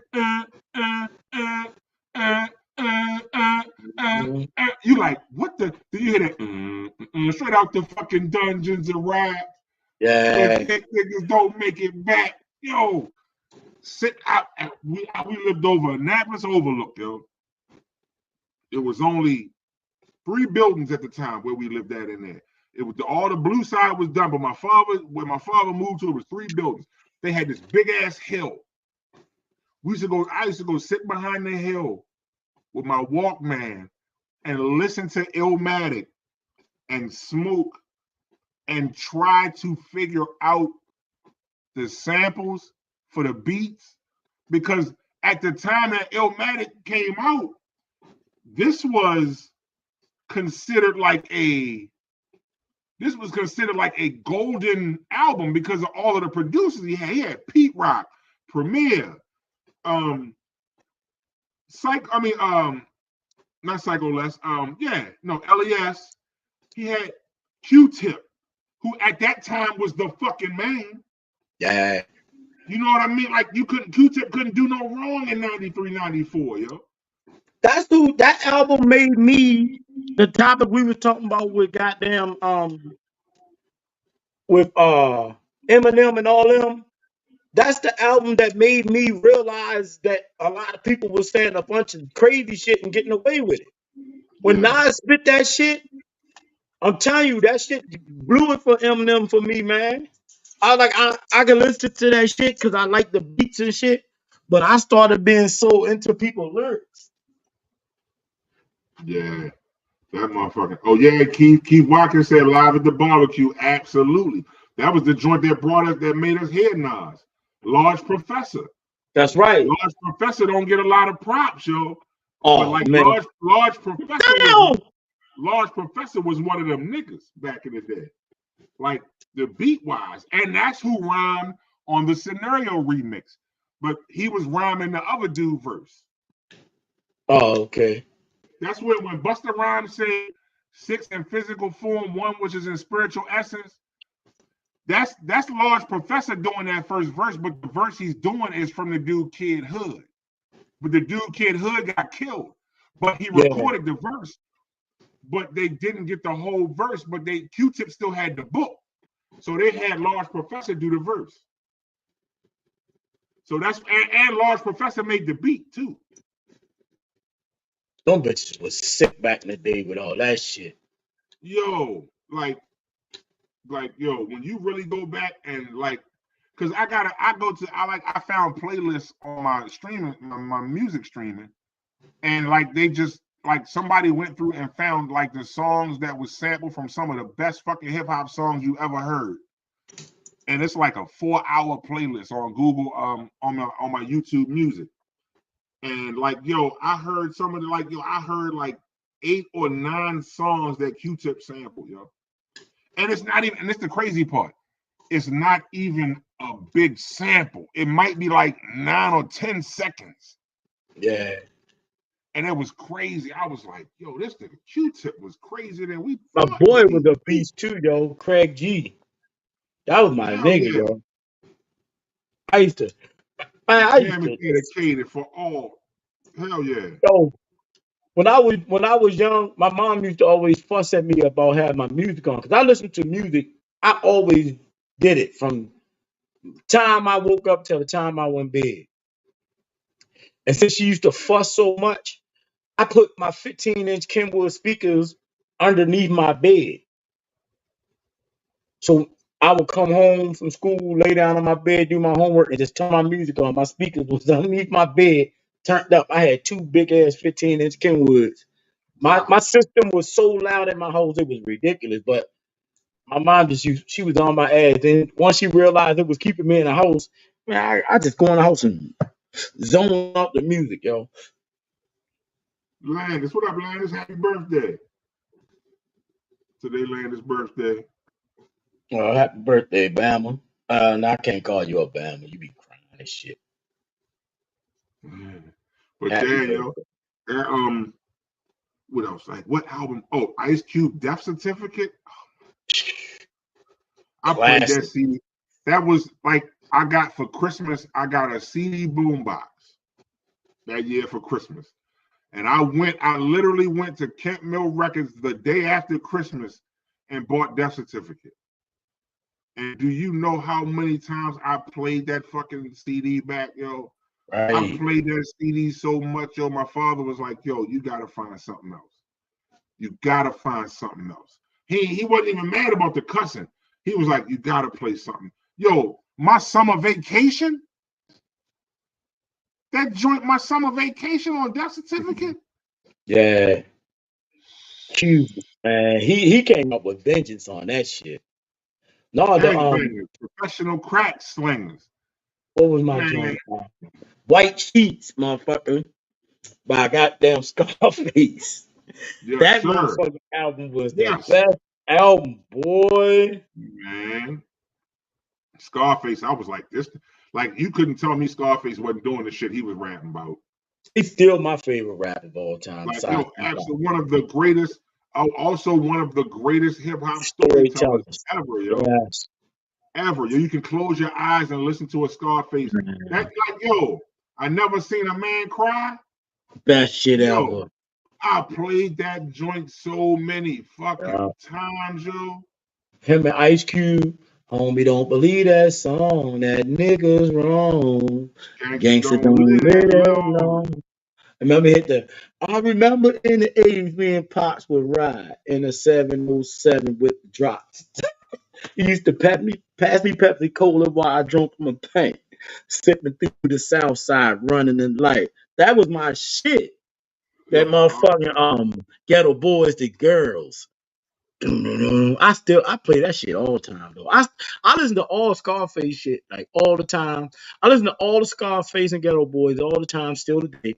you like, what the? Do you hear that? Straight out the fucking dungeons and rap. Yeah. If niggas don't make it back, yo, sit out. We lived over Annapolis Overlook, yo. It was only 3 buildings at the time where we lived at in there. It was all the blue side was done, but where my father moved to, it was 3 buildings. They had this big ass hill. I used to go sit behind the hill with my Walkman and listen to Illmatic and smoke and try to figure out the samples for the beats. Because at the time that Illmatic came out, this was considered like a golden album because of all of the producers he had. He had Pete Rock, Premier, not Psycho Les, LES. He had Q-Tip, who at that time was the fucking man. Yeah. You know what I mean? Like Q-Tip couldn't do no wrong in 93, 94, yo. That album made me the topic we were talking about with goddamn with Eminem and all them. That's the album that made me realize that a lot of people were saying a bunch of crazy shit and getting away with it. When Nas spit that shit, I'm telling you, that shit blew it for Eminem for me, man. I can listen to that shit because I like the beats and shit, but I started being so into people's lyrics. Yeah. That motherfucker. Oh yeah, Keith Watkins said live at the barbecue. Absolutely. That was the joint that brought us, that made us hear Nas. Large Professor. That's right. Large Professor don't get a lot of props, yo. But Oh like man. Damn! Large Professor was one of them niggas back in the day. Like the beat wise. And that's who rhymed on the Scenario remix. But he was rhyming the other dude verse. Oh, okay. That's when Busta Rhymes said 6 in physical form, 1 which is in spiritual essence. That's Large Professor doing that first verse, but the verse he's doing is from the dude Kid Hood. But the dude Kid Hood got killed. But he recorded the verse, but they didn't get the whole verse, but Q-Tip still had the book. So they had Large Professor do the verse. So that's and Large Professor made the beat too. Them bitches was sick back in the day with all that shit. Yo, like yo, when you really go back and like, cause I found playlists on my streaming, my music streaming, and like they just like somebody went through and found like the songs that was sampled from some of the best fucking hip hop songs you ever heard. And it's like a 4-hour playlist on Google, on my YouTube Music. And like, yo, I heard I heard like 8 or 9 songs that Q-Tip sampled, yo. And it's not even, and it's the crazy part. It's not even a big sample. It might be like 9 or 10 seconds. Yeah. And it was crazy. I was like, yo, this nigga Q-Tip was crazier than we My thought. boy was a beast too, yo. Craig G. That was my nigga, yo. I used to Dedicated for all. Hell yeah. Yo, when I was young, my mom used to always fuss at me about having my music on because I listened to music. I always did it from time I woke up till the time I went to bed. And since she used to fuss so much, I put my 15-inch Kenwood speakers underneath my bed. So I would come home from school, lay down on my bed, do my homework, and just turn my music on. My speakers was underneath my bed, turned up. I had 2 big ass 15-inch Kenwoods. My system was so loud in my house, it was ridiculous. But my mom she was on my ass. Then once she realized it was keeping me in the house, man, I just go in the house and zone out the music, yo. Landis, what up, Landis? Happy birthday. Today, Landis' birthday. Well, happy birthday, Bama. No, I can't call you a Bama. You be crying and shit. But Happy damn, yo. What else? Like what album? Oh, Ice Cube Death Certificate. I played that CD. That was like I got for Christmas. I got a CD boombox that year for Christmas, and I literally went to Kent Mill Records the day after Christmas and bought Death Certificate. And do you know how many times I played that fucking CD back, yo? Right. I played that CD so much, yo. My father was like, yo, you gotta find something else. You gotta find something else. He wasn't even mad about the cussing. He was like, you gotta play something. Yo, my summer vacation. That joint, my summer vacation on Death Certificate. Yeah. Cube, man. He came up with vengeance on that shit. No, the Professional Crack Slingers. What was my joint? White Sheets, motherfucker. By goddamn Scarface. Yes, that sir. motherfucking album was the best album, boy. Man. Scarface, I was like this. Like you couldn't tell me Scarface wasn't doing the shit he was rapping about. He's still my favorite rapper of all time. Like, yo, actually one of the greatest, also one of the greatest hip hop storytellers ever, yo. Yes. Ever. Yo, you can close your eyes and listen to a Scarface. That's like, yo, I never seen a man cry. Best shit ever. I played that joint so many fucking times, yo. Him and Ice Cube. Homie, don't believe that song. That nigga's wrong. Gangsta don't live that long. I remember in the 80s me and Pops would ride in a 707 with the drops. He used to pass me Pepsi Cola while I drunk my paint, sipping through the South Side, running in light. That was my shit. That Yo, motherfucking Ghetto Boys, the girls. I play that shit all the time though. I listen to all Scarface shit like all the time. I listen to all the Scarface and Ghetto Boys all the time, still today.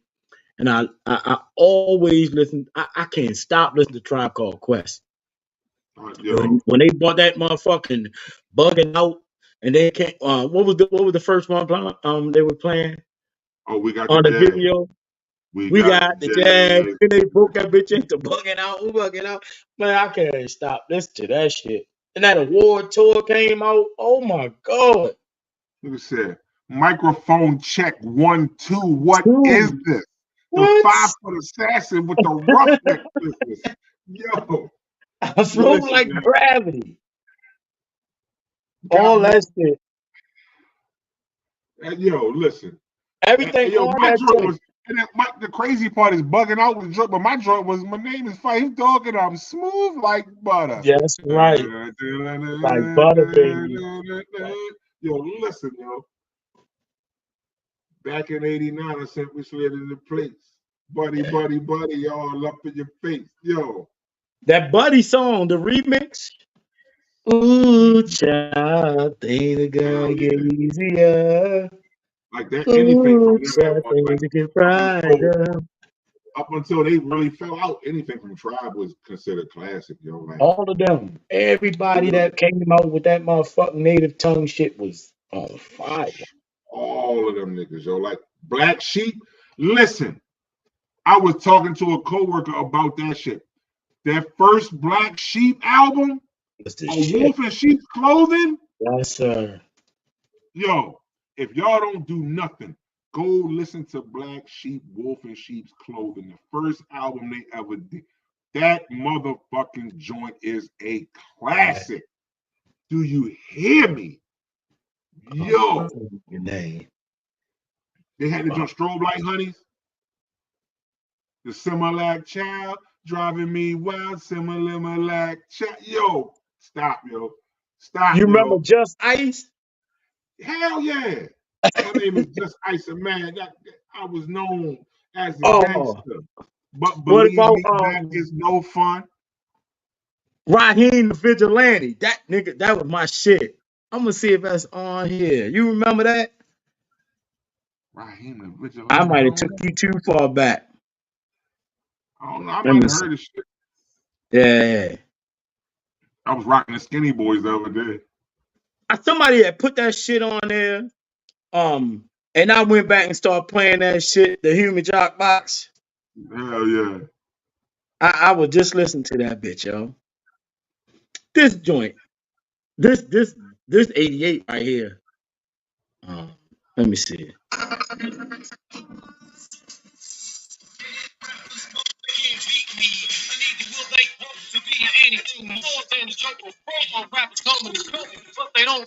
And I always listen. I can't stop listening to Tribe Called Quest. yo, When they bought that motherfucking bugging out, and they can't. What was the first one? They were playing oh, we got the on the jazz. video. We We got got the jazz. the Then they broke that bitch into bugging out. Man, I can't stop listening to that shit. And that award tour came out. Oh my god. Look said, microphone check 1 2. What is Dude, this? The what? 5-foot assassin with the roughneck business. Yo, I float listen, like man. gravity. Got All me. that shit. Yo, listen. Everything Yo, on my that joint joint. was, and the crazy part is bugging out with the joint, but my joint was, my name is Fife Dog, and I'm smooth like butter. That's right. Like butter baby. Yo, listen, yo. Back in '89, I simply slid into place. Buddy, buddy, buddy, all up in your face. Yo. That Buddy song, the remix. Ooh, child, things are Hell gonna get yeah. easier. Like that, anything from Ooh, them at child, one, like things are get up until brighter. up until they really fell out, anything from Tribe was considered classic, yo. Like All of them. it Everybody was that came out with that motherfucking native tongue shit was on fire. all of them niggas, yo. Like Black Sheep. Listen, I was talking to a coworker about that shit. That first Black Sheep album, That's the A shit. Wolf in Sheep's Clothing. Yes, sir. Yo, if y'all don't do nothing, go listen to Black Sheep, Wolf in Sheep's Clothing, the first album they ever did. That motherfucking joint is a classic. Do you hear me? Yo, Your name. they had the joint Strobe Light Honeys, the Similac Child, driving me wild, Similac Child. Yo, stop, yo. Stop, You remember yo. Just Ice? Hell yeah. My name is Just Ice, man. I was known as the Oh, gangster. But what believe about me, that is no fun. Raheem the Vigilante? That nigga, that was my shit. I'm gonna see if that's on here. You remember that? Raheem the I Vigilante. might have took you too far back. I don't know. I Let might me have see. heard this shit. Yeah. I was rocking the Skinny Boys the other day. Somebody had put that shit on there. And I went back and started playing that shit, the Human Jock Box. Hell yeah. I would just listen to that bitch, yo. This joint, this 88 right here. Let me see.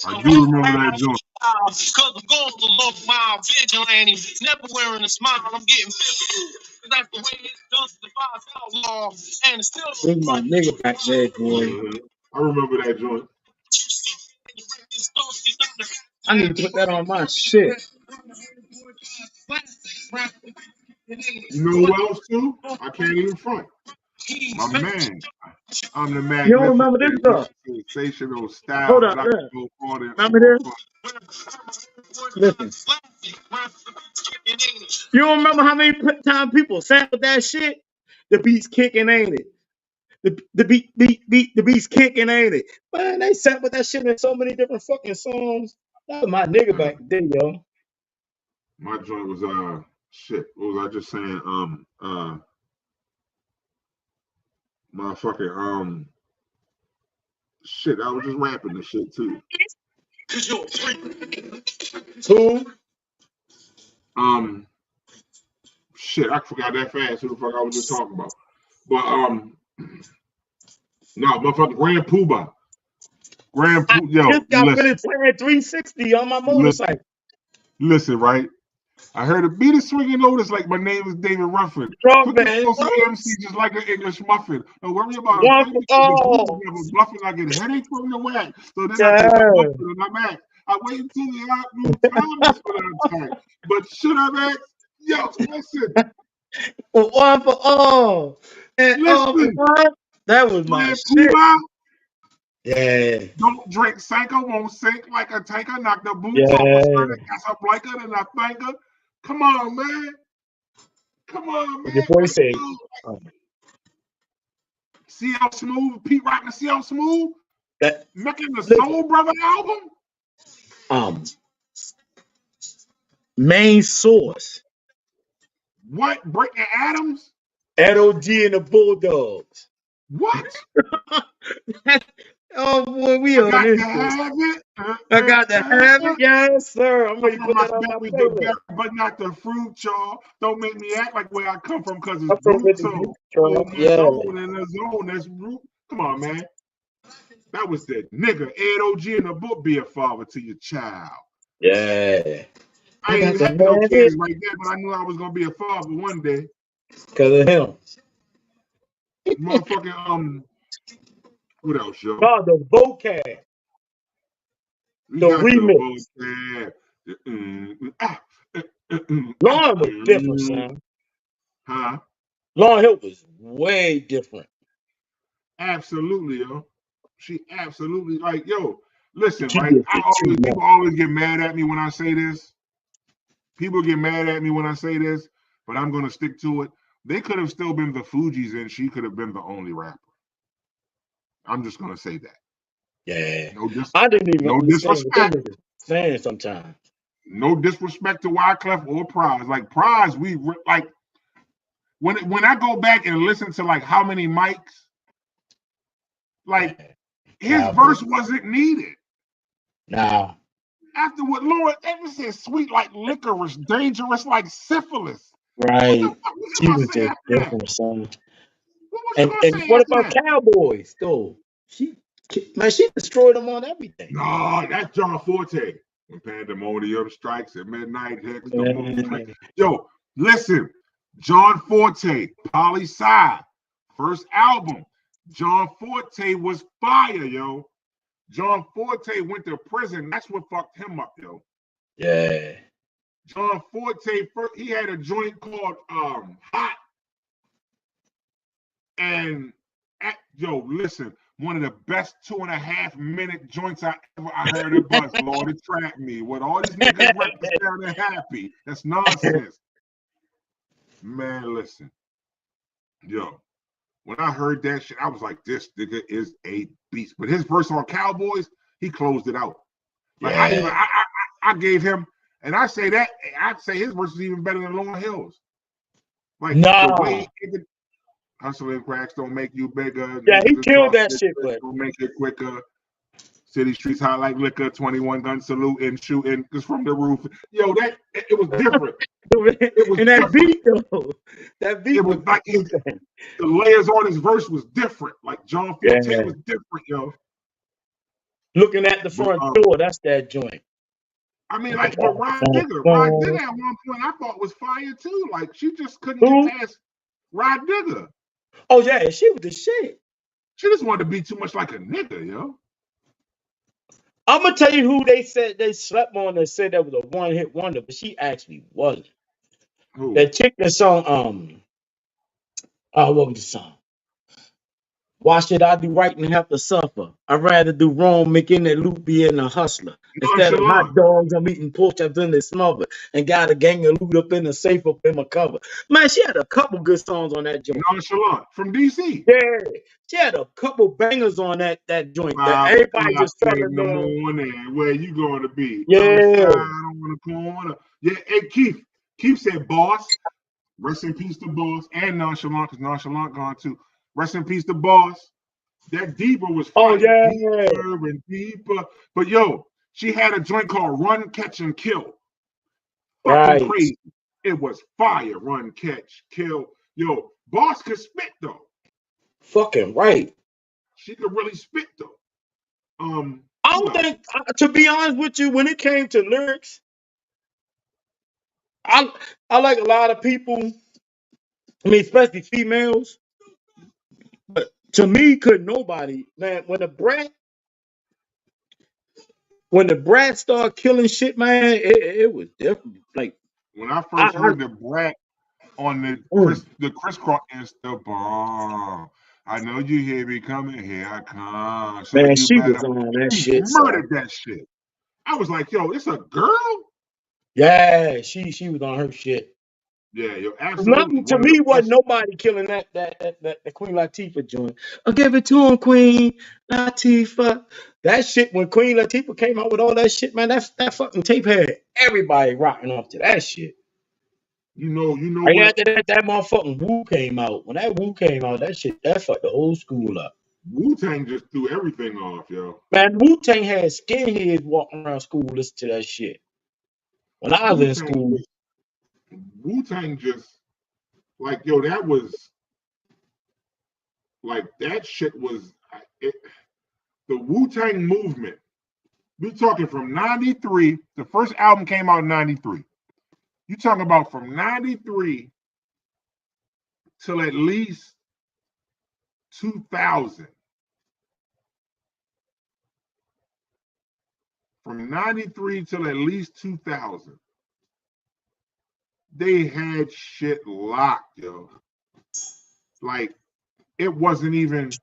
I do remember that joint. Cause I'm going to look my vigilante, never wearing a smile. I'm getting physical. That's the way it's done to the five outlaw, and it's still. This is my nigga back there, boy. I remember that joint. I need to put that on my shit. You know who else too? I can't even front. My man. I'm the You don't remember magnificent, this stuff? sensational Hold style. up, Dr. look. Go Carter Remember on this? Listen. You don't remember how many times people sampled that shit? The beat's kicking, ain't it? The beat's kicking, ain't it? Man, they sampled that shit in so many different fucking songs. That was my nigga back then, yo. My joint was shit. What was I just saying? Motherfucking shit. I was just rapping the shit too. Who? Shit. I forgot that fast. Who the fuck I was just talking about? But no, motherfucking Grand Poobah. Grand I Poobah. Yo, just got finished playing 360 on my motorcycle. Listen, right? I heard a beat of swinging notice like my name is David Ruffin. Strong Put the man. closer MC just like an English muffin. Don't worry about a One thing for because the boots all. never bluffing. I get headache from the whack. So then I take a Yeah. muffin and I'm back. I wait until the new time is for that attack. But should I ask? Yo, listen. One for all. And all for Listen, one. That was my man, shit. Pooh, Yeah. don't drink Sanka, won't sink like a tanker, knock the boots off a Yeah. skirt, Casablanca, and I thank her. Come on, man. Come on, What your man. boy Like, say? yo, see how smooth, Pete Rock, and see how smooth? That Making the listen, Soul Brother album? um, main source. What? Breaking Adams? LOG and the Bulldogs. What? Oh boy, we I on got this to shit. have it. I got to have it, yes, sir. I'm I'm ready to from put my that on my belly, the berry, playlist. but not the fruit, y'all. Don't make me act like where I come from because it's I'm from with the brutal. Detroit. Hold my Yeah, zone in the zone. That's root. Come on, man. That was the nigga. Ed OG in the book, be a father to your child. yeah. I I got ain't to had no have it kids right there, but I knew I was gonna be a father one day. because of him. Motherfucking what else, yo? God, the vocab, We the got the remix. vocab. Lauren was different, son. Huh? Lauren Hill was way different. Absolutely, yo. She absolutely like, yo, listen, She right? did it too People much. always get mad at me when I say this. People get mad at me when I say this, but I'm gonna stick to it. They could have still been the Fugees and she could have been the only rapper. I'm just gonna say that. Yeah. No dis I didn't even no understand what them disrespect. niggas saying sometimes. No disrespect to Wyclef or Prize. Like Prize, like when I go back and listen to like how many mics, like Yeah. his Nah, bro. verse wasn't needed. Nah. After what Lord Evans said, sweet like licorice, dangerous like syphilis. What the Right. fuck was you She gonna was say just after that? different, son. What was you gonna And say what after about that? Cowboys, though? She destroyed them on everything. No, that's John Forte. When pandemonium strikes at midnight, hex the movement. Yeah. Yo, listen, John Forte, Poli Sci, first album. John Forte was fire, yo. John Forte went to prison. That's what fucked him up, yo. Yeah. John Forte, first, he had a joint called Hot. And yo, listen, one of the best 2.5 minute joints I heard it buzz. Lord, it trapped me. What all these niggas rapping sounding happy. That's nonsense. Man, listen. Yo, when I heard that shit, I was like, this nigga is a beast. But his verse on Cowboys, he closed it out. Like Yeah. I gave him, and I say that, I'd say his verse is even better than Lauryn Hill's. Like the way Nah. hustling cracks don't make you bigger. Yeah, he Niggas that killed talk that shit shit, but don't make it quicker. City streets hot like liquor, 21 gun salute and shooting just from the roof. Yo, that it was different. It was and that different. beat though, that It beat was was like everything. the layers on his verse was different. Like John Forte Yeah. was different, yo. Looking at the But front door, that's that joint. I mean, like with Rod Digger at one point I thought was fire too. Like she just couldn't get Who? past Rod Digger. Oh yeah, she was the shit. She just wanted to be too much like a nigga, yo. I'm gonna tell you who they said they slept on and said that was a one-hit wonder, but she actually wasn't. Who? That chick that song, what was the song? Why should I do right and have to suffer? I'd rather do wrong, making that loop being a hustler. Instead of hot Nonchalant. dogs, I'm eating pork chops in the smother and got a gang of loot up in the safe up in my cover. Man, she had a couple good songs on that joint. Nonchalant from DC. Yeah, she had a couple bangers on that joint that 5 everybody o'clock just fell in in the love. morning. Where you going to be? Yeah. Outside on the corner. Yeah, hey, Keith. Keith said, boss. Rest in peace to boss. And Nonchalant, because Nonchalant gone too. Rest in peace to boss. That deeper was Oh fire. yeah. Deeper and deeper. But yo, she had a joint called Run, Catch, and Kill. Fucking Right. crazy. It was fire. Run, catch, kill. Yo, boss could spit though. Fucking right. She could really spit though. I Who don't else? think, to be honest with you, when it came to lyrics, I I like a lot of people. I mean, especially females. But to me, could nobody, man. When the brat started killing shit, man, it was different. Like When I I, first I heard the Brat on the crisscross is the bomb. I know you hear me coming, here I come. So Man, you she better was on that she shit, son. murdered that shit. I was like, yo, it's a girl? Yeah, she was on her shit. Yeah, yo, absolutely. Nothing to One of the me wasn't best. nobody killing that Queen Latifah joint. I'll give it to him, Queen Latifah. That shit when Queen Latifah came out with all that shit, man, that fucking tape had everybody rocking off to that shit. You know Right what? after that motherfucking Wu came out. When that Wu came out, that fucked the whole school up. Wu-Tang just threw everything off, yo. Man, Wu Tang had skinheads walking around school listening to that shit. When I was in Wu-Tang school, just Wu-Tang just like, yo, that was like that shit was it, the Wu-Tang movement. We talking from 93, the first album came out in 93. You talking about from 93 till at least 2000. From 93 till at least 2000. They had shit locked, yo. Like it wasn't even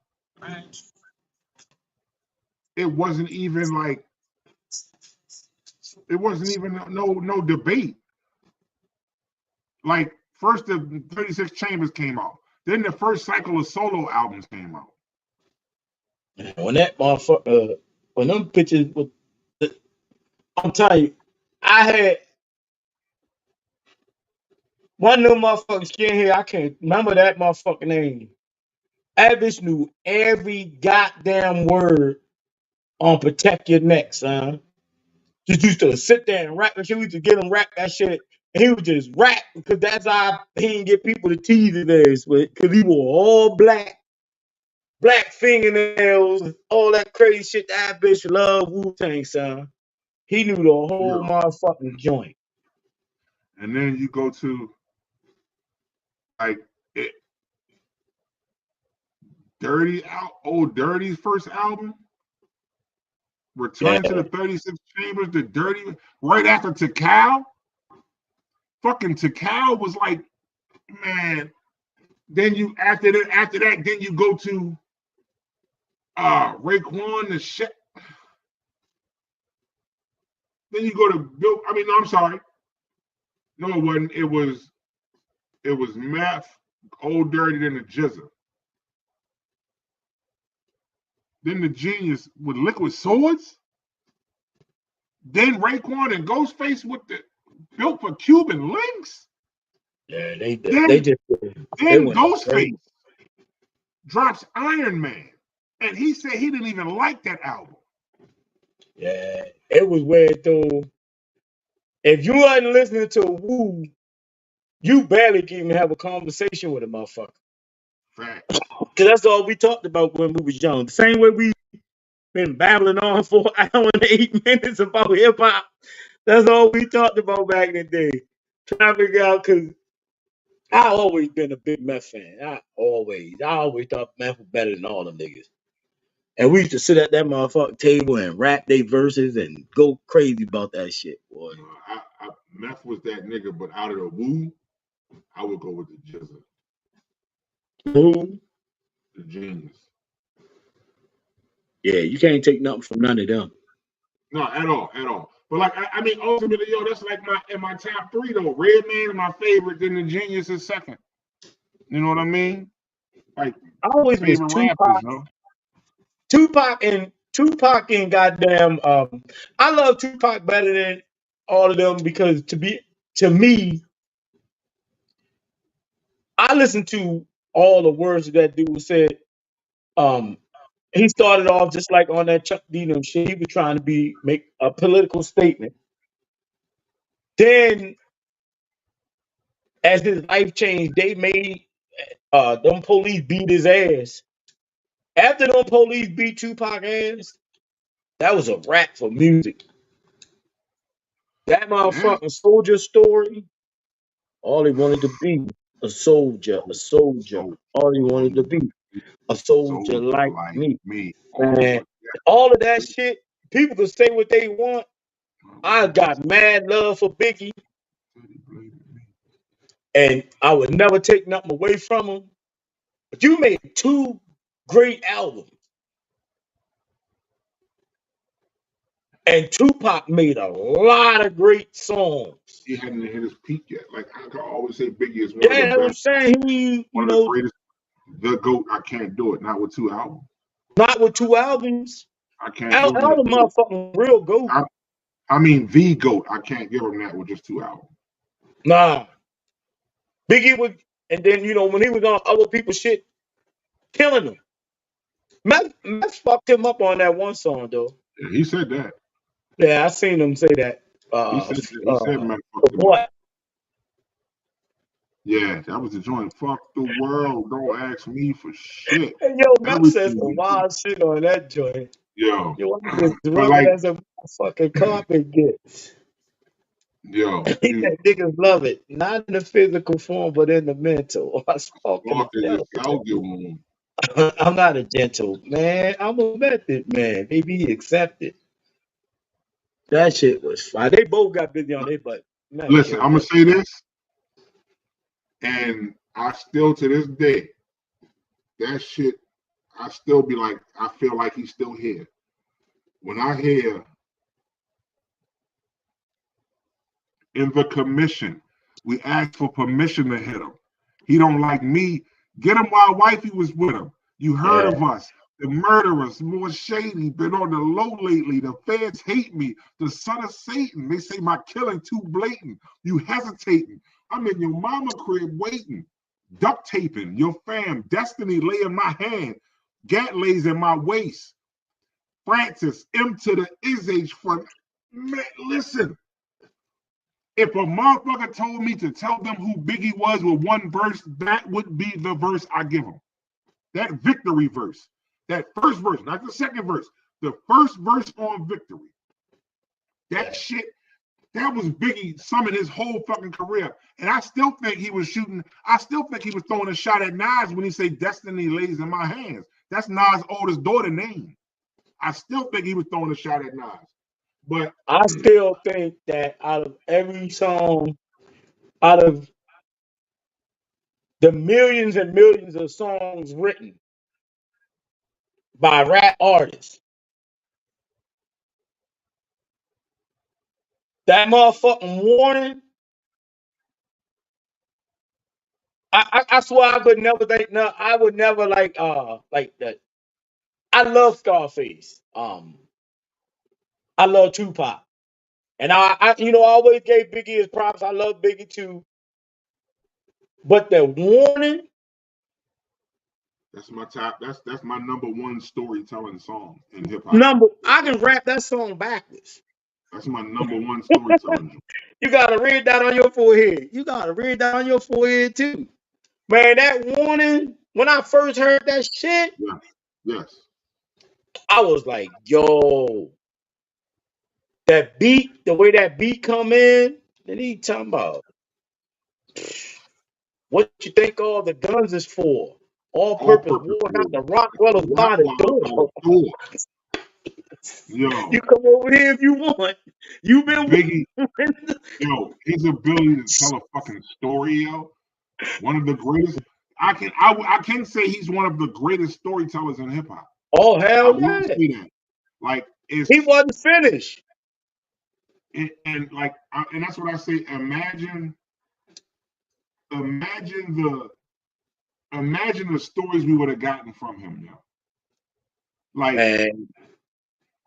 like it wasn't even no debate. Like first the 36 Chambers came out. Then the first cycle of solo albums came out. when that motherfucker, when them pictures, I'm telling you, I had one of them motherfuckers skinhead. I can't remember that motherfucking name. That bitch knew every goddamn word on Protect Your Neck, son. Just used to sit there and rap and shit. We used to get him rap that shit. And he would just rap because that's how he didn't get people to tease his ass with. Because he wore all black fingernails, all that crazy shit. That bitch loved Wu-Tang, son. He knew the whole Yeah. motherfucking joint. And then you go to like it, old Dirty's first album, Yeah. Return to the 36 Chambers, the Dirty, right after Tikal. Fucking Tikal was like, man. Then you after that, then you go to Raekwon the shit. Then you go to Bill. I mean, no, I'm sorry. No, it wasn't. It was Meth, Old Dirty, then the Jizza. Then the Genius with Liquid Swords. Then Raekwon and Ghostface with the built for Cuban links. Yeah, Then they then went Ghostface crazy. drops Iron Man, and he said he didn't even like that album. Yeah, it was weird though. If you wasn't listening to Wu, you barely can even have a conversation with a motherfucker. Facts. Cause that's all we talked about when we was young. The same way we been babbling on for an hour and 8 minutes about hip hop. That's all we talked about back in the day. Trying to figure out because I always been a big Meth fan. I always thought Meth was better than all them niggas. And we used to sit at that motherfucking table and rap their verses and go crazy about that shit, boy. Meth was that nigga, but out of the Wu, I would go with the Jizza, Who? the Genius. Yeah, you can't take nothing from none of them. No, at all. But like, I mean, ultimately, yo, that's like my top three though. Redman is my favorite, then the Genius is second. You know what I mean? Like I always was favorite rappers, yo. Tupac and goddamn I love Tupac better than all of them because to me, I listened to all the words that dude said. Um he started off just like on that Chuck D shit. He was trying to make a political statement. Then as his life changed, they made them police beat his ass. After them police beat Tupac ass, that was a wrap for music. That Yeah, motherfucking soldier story, all he wanted to be a soldier, a soldier. so All he wanted to wanted be to be a a soldier soldier like like me. me. Man, Oh, all of that shit, people can say what they want. yeah. I got mad love for Biggie. And I would never take nothing away from him. But you made two great albums. And Tupac made a lot of great songs. He hadn't hit his peak yet. Like I can always say, Biggie is one of the Yeah, I'm best, saying he, one of the greatest. The GOAT. I can't do it. Not with 2 albums. not with 2 albums. I can't give him All that. the motherfucking real GOAT. I mean, the GOAT. I can't give him that with just 2 albums. Nah. Biggie was, and then, when he was on other people's shit, killing them. Meth fucked him up on that one song, though. Yeah, he said that. Yeah, I seen him say that. He said that. He said man fucked him What? up. Yeah, that was the joint. Fuck the world. Don't ask me for shit. And yo, Meth said Everything some he wild shit on that joint. Yo. Yo, I'm just But running like, as a fucking carpet gets. yo, He said niggas love it. Not in the physical form, but in the mental. I spoke in fuck the is y'all get one. I'm not a gentle man. I'm a method man. Maybe he accepted. That shit was fine. They both got busy on their butt. Meth Listen, killed I'm gonna that. say this, and I still to this day, that shit, I still be like, I feel like he's still here. When I hear in the commission, we asked for permission to hit him. He don't like me. Get him while wifey was with him. You heard Yeah. of us. The murderers, more shady, been on the low lately. The feds hate me. The son of Satan. They say my killing too blatant. You hesitating. I'm in your mama crib waiting. Duct taping. Your fam. Destiny lay in my hand. Gat lays in my waist. Francis, M to the Is for man, listen. If a motherfucker told me to tell them who Biggie was with one verse, that would be the verse I give him. That victory verse. That first verse, not the second verse. The first verse on Victory. That shit, that was Biggie summing his whole fucking career. And I still think he was shooting, I still think he was throwing a shot at Nas when he said Destiny lays in my hands. That's Nas' oldest daughter name. I still think he was throwing a shot at Nas. But I still think that out of every song, out of the millions and millions of songs written by rap artists, that motherfucking warning, I swear I could never think, no, I would never like that. I love Scarface. I love Tupac. And I always gave Biggie his props. I love Biggie too. But the warning, that's my top, that's my number one storytelling song in hip hop. I can rap that song backwards. That's my number one storytelling. You gotta read that on your forehead. You gotta read that on your forehead too. Man, that warning, when I first heard that shit, Yes, yes. I was like, yo, that beat, the way that beat come in, then he talking about what you think all the guns is for. All All purpose purpose war, not war. the Rockwellers Rock by the by the door. door. Yo, You come over here if you want. You've been Biggie, yo, his ability to tell a fucking story, yo, one of the greatest. I can say he's one of the greatest storytellers in hip hop. Oh I hell will yeah. say that. Like He it's wasn't finished. and like and that's what I say. Imagine the stories we would have gotten from him, yo. Like, Man.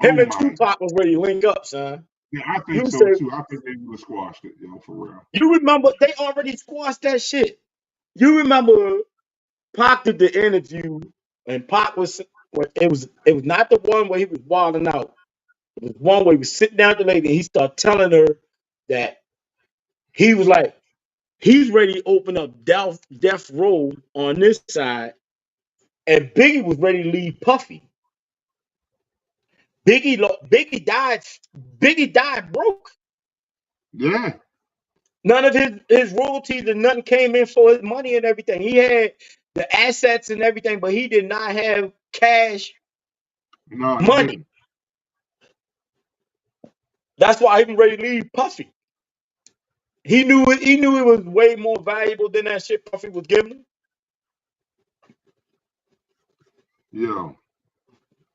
oh Him and my, Tupac was ready to link up, son. yeah, I think You so say too. I think they would have squashed it, yo, for real. you remember they already squashed that shit. You remember Pac did the interview and Pac was it was not the one where he was wilding out. It was one where he was sitting down with the lady and he started telling her that he was like, he's ready to open up death row on this side, and Biggie was ready to leave Puffy. Biggie died. Biggie died broke. Yeah, None of his royalties and nothing came in for his money and everything. He had the assets and everything, but he did not have cash no, he money. didn't. That's why he was ready to leave Puffy. He knew it. He knew it was way more valuable than that shit Puffy was giving him. Yo,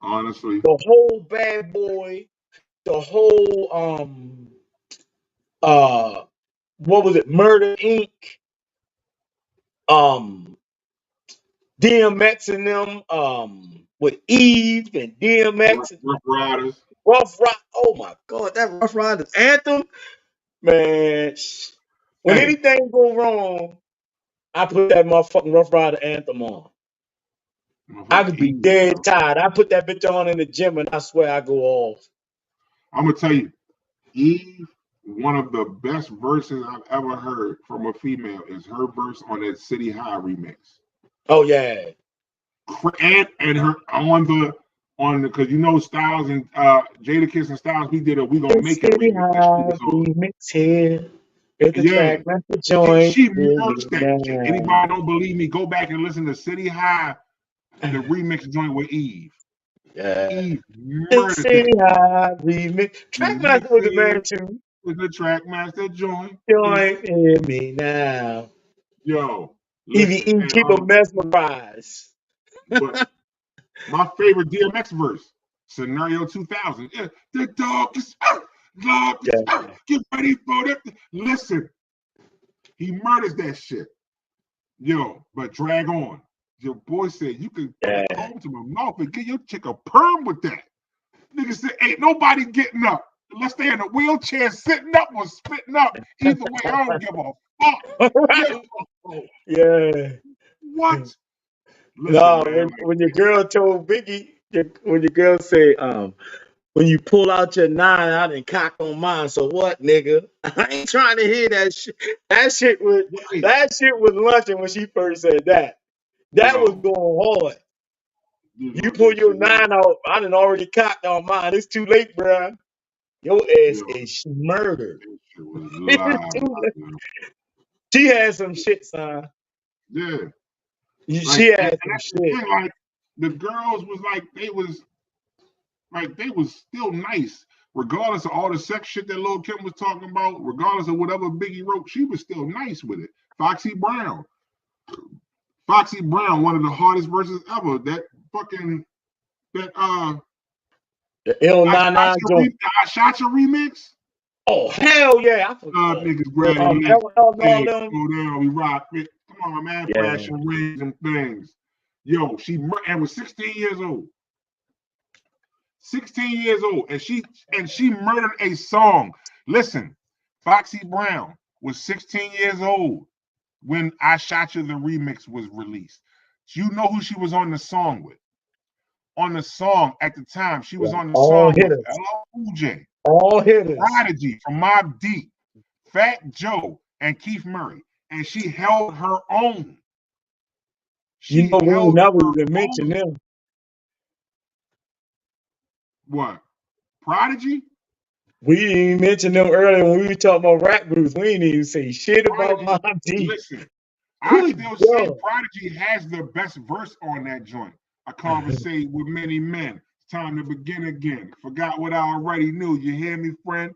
honestly, The whole Bad Boy, the whole uh what was it, Murder Inc. um DMX and them with Eve and DMX and Rough Riders. Rough Ride. Oh my god, that Rough Riders anthem, man. When Hey, anything go wrong, I put that motherfucking Rough Rider anthem on. I motherfucker could be Eve, dead bro. tired. I put that bitch on in the gym and I swear I go off. I'm gonna tell you, Eve, one of the best verses I've ever heard from a female is her verse on that City High remix. Oh yeah. And her on the because you know Styles and Jadakiss and Styles, we did a We Gonna It's Make It City remix. That shit High was on. remix here. It's the Yeah. track, that's the joint. She Hear me merged that shit. now. Anybody don't believe me, go back and listen to City High, the remix joint with Eve. Yeah. Eve It's murdered City that shit. High remix. Remix Trackmaster was the man it too. with the Trackmaster joint. Joint, hear me now. Yo, listen, EVE and keep them mesmerized. but my favorite DMX verse, Scenario 2000. Yeah, the dog is out, dog is Yeah. out. Get ready for it. Listen, he murders that shit. Yo, but drag on. Your boy said you can put a Yeah. comb to my mouth and get your chick a perm with that. Nigga said, ain't nobody getting up. Unless they in a wheelchair sitting up or spitting up. Either way, I don't give a fuck. Right. Yo, Yeah. what? Listen, No, man. when your girl told Biggie, when your girl said, when you pull out your nine, I done cock on mine. So what, nigga? I ain't trying to hear that shit. Right. That shit was luncheon when she first said that. That was Yo, going hard. you You know pull that your shit was, nine out, I done already cocked on mine. It's too late, bruh. Your ass yo, is murdered. that shit was It's live. too late. You know? She had some shit, son. Yeah. She And had some that's the shit. thing, like the girls was like they was still nice, regardless of all the sex shit that Lil Kim was talking about, regardless of whatever Biggie wrote, she was still nice with it. Foxy Brown, one of the hardest verses ever. That fucking that The L99 joint. I shot your remix. Oh, hell yeah. I forgot. Niggas grinding like, LL and all hey, them. go down, we rock it. Come on, man, Yeah. flashing rings and things. Yo, and was 16 years old. 16 years old, and she murdered a song. Listen, Foxy Brown was 16 years old when I Shot You the remix was released. You know who she was on the song with? On the song at the time, she was Yeah. on the All song with hitters. LL Cool J, All hitters. Prodigy from Mobb Deep, Fat Joe, and Keith Murray, and she held her own. You She know, we held never her even mentioned own. them. What? Prodigy? We didn't even mention them earlier when we were talking about rap groups. We didn't even say shit about Prodigy. Mobb Deep. Listen, I Good still say God. Prodigy has the best verse on that joint. I conversate with many men. It's time to begin again. Forgot what I already knew. You hear me, friend?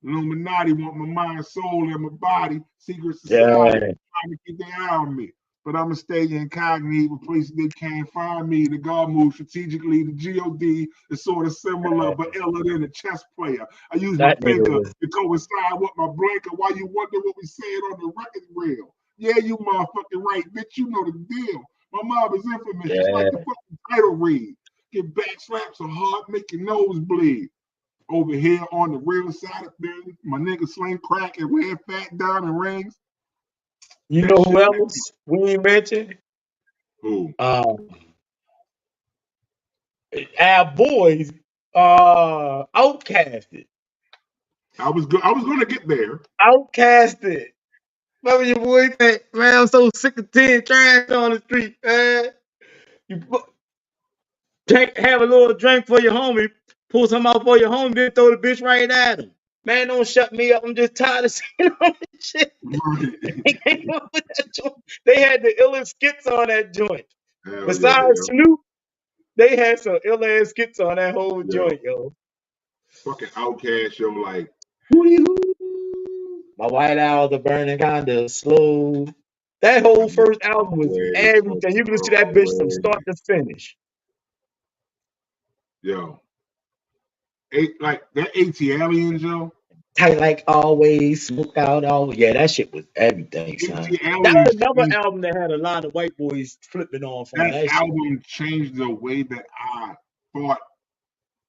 Illuminati want my mind, soul, and my body. Secret society Yeah. trying to keep their eye on me. But I'ma stay incognito, places they can't find me. The God move strategically. The God is sort of similar, but iller than a chess player. I use my That nigga finger was, to coincide with my blanket while you wonder what we said on the record reel. Yeah, you motherfucking right, bitch. You know the deal. My mom is infamous, just like yeah. the fucking title read. Get back slaps or heart, make your nose bleed. Over here on the real side of things, my nigga sling crack and wear fat diamond rings. You That know who shit, man. else we ain't mentioned? Ooh. Um, our boys, outcasted. I was good. I was gonna get there. Outcasted. Remember your boy said, man, I'm so sick of 10 trash on the street, man. You have a little drink for your homie, pull some out for your homie, then throw the bitch right at him. Man, don't shut me up. I'm just tired of seeing all this shit. They came up with that joint. They had the illest skits on that joint. Hell yeah, Besides yo. Snoop, they had some ill ass skits on that whole Yo. joint, yo. Fucking outcast, yo, like Hootie hoo. My White Owls are burning kind of slow. That whole first album was everything. You can listen to that bitch from start to finish. Yo, like that ATLians, yo. Tight like always, smoke out always. Yeah, that shit was everything, son. That was ATLians another changed. album that had a lot of white boys flipping off on That that shit. album changed the way that I thought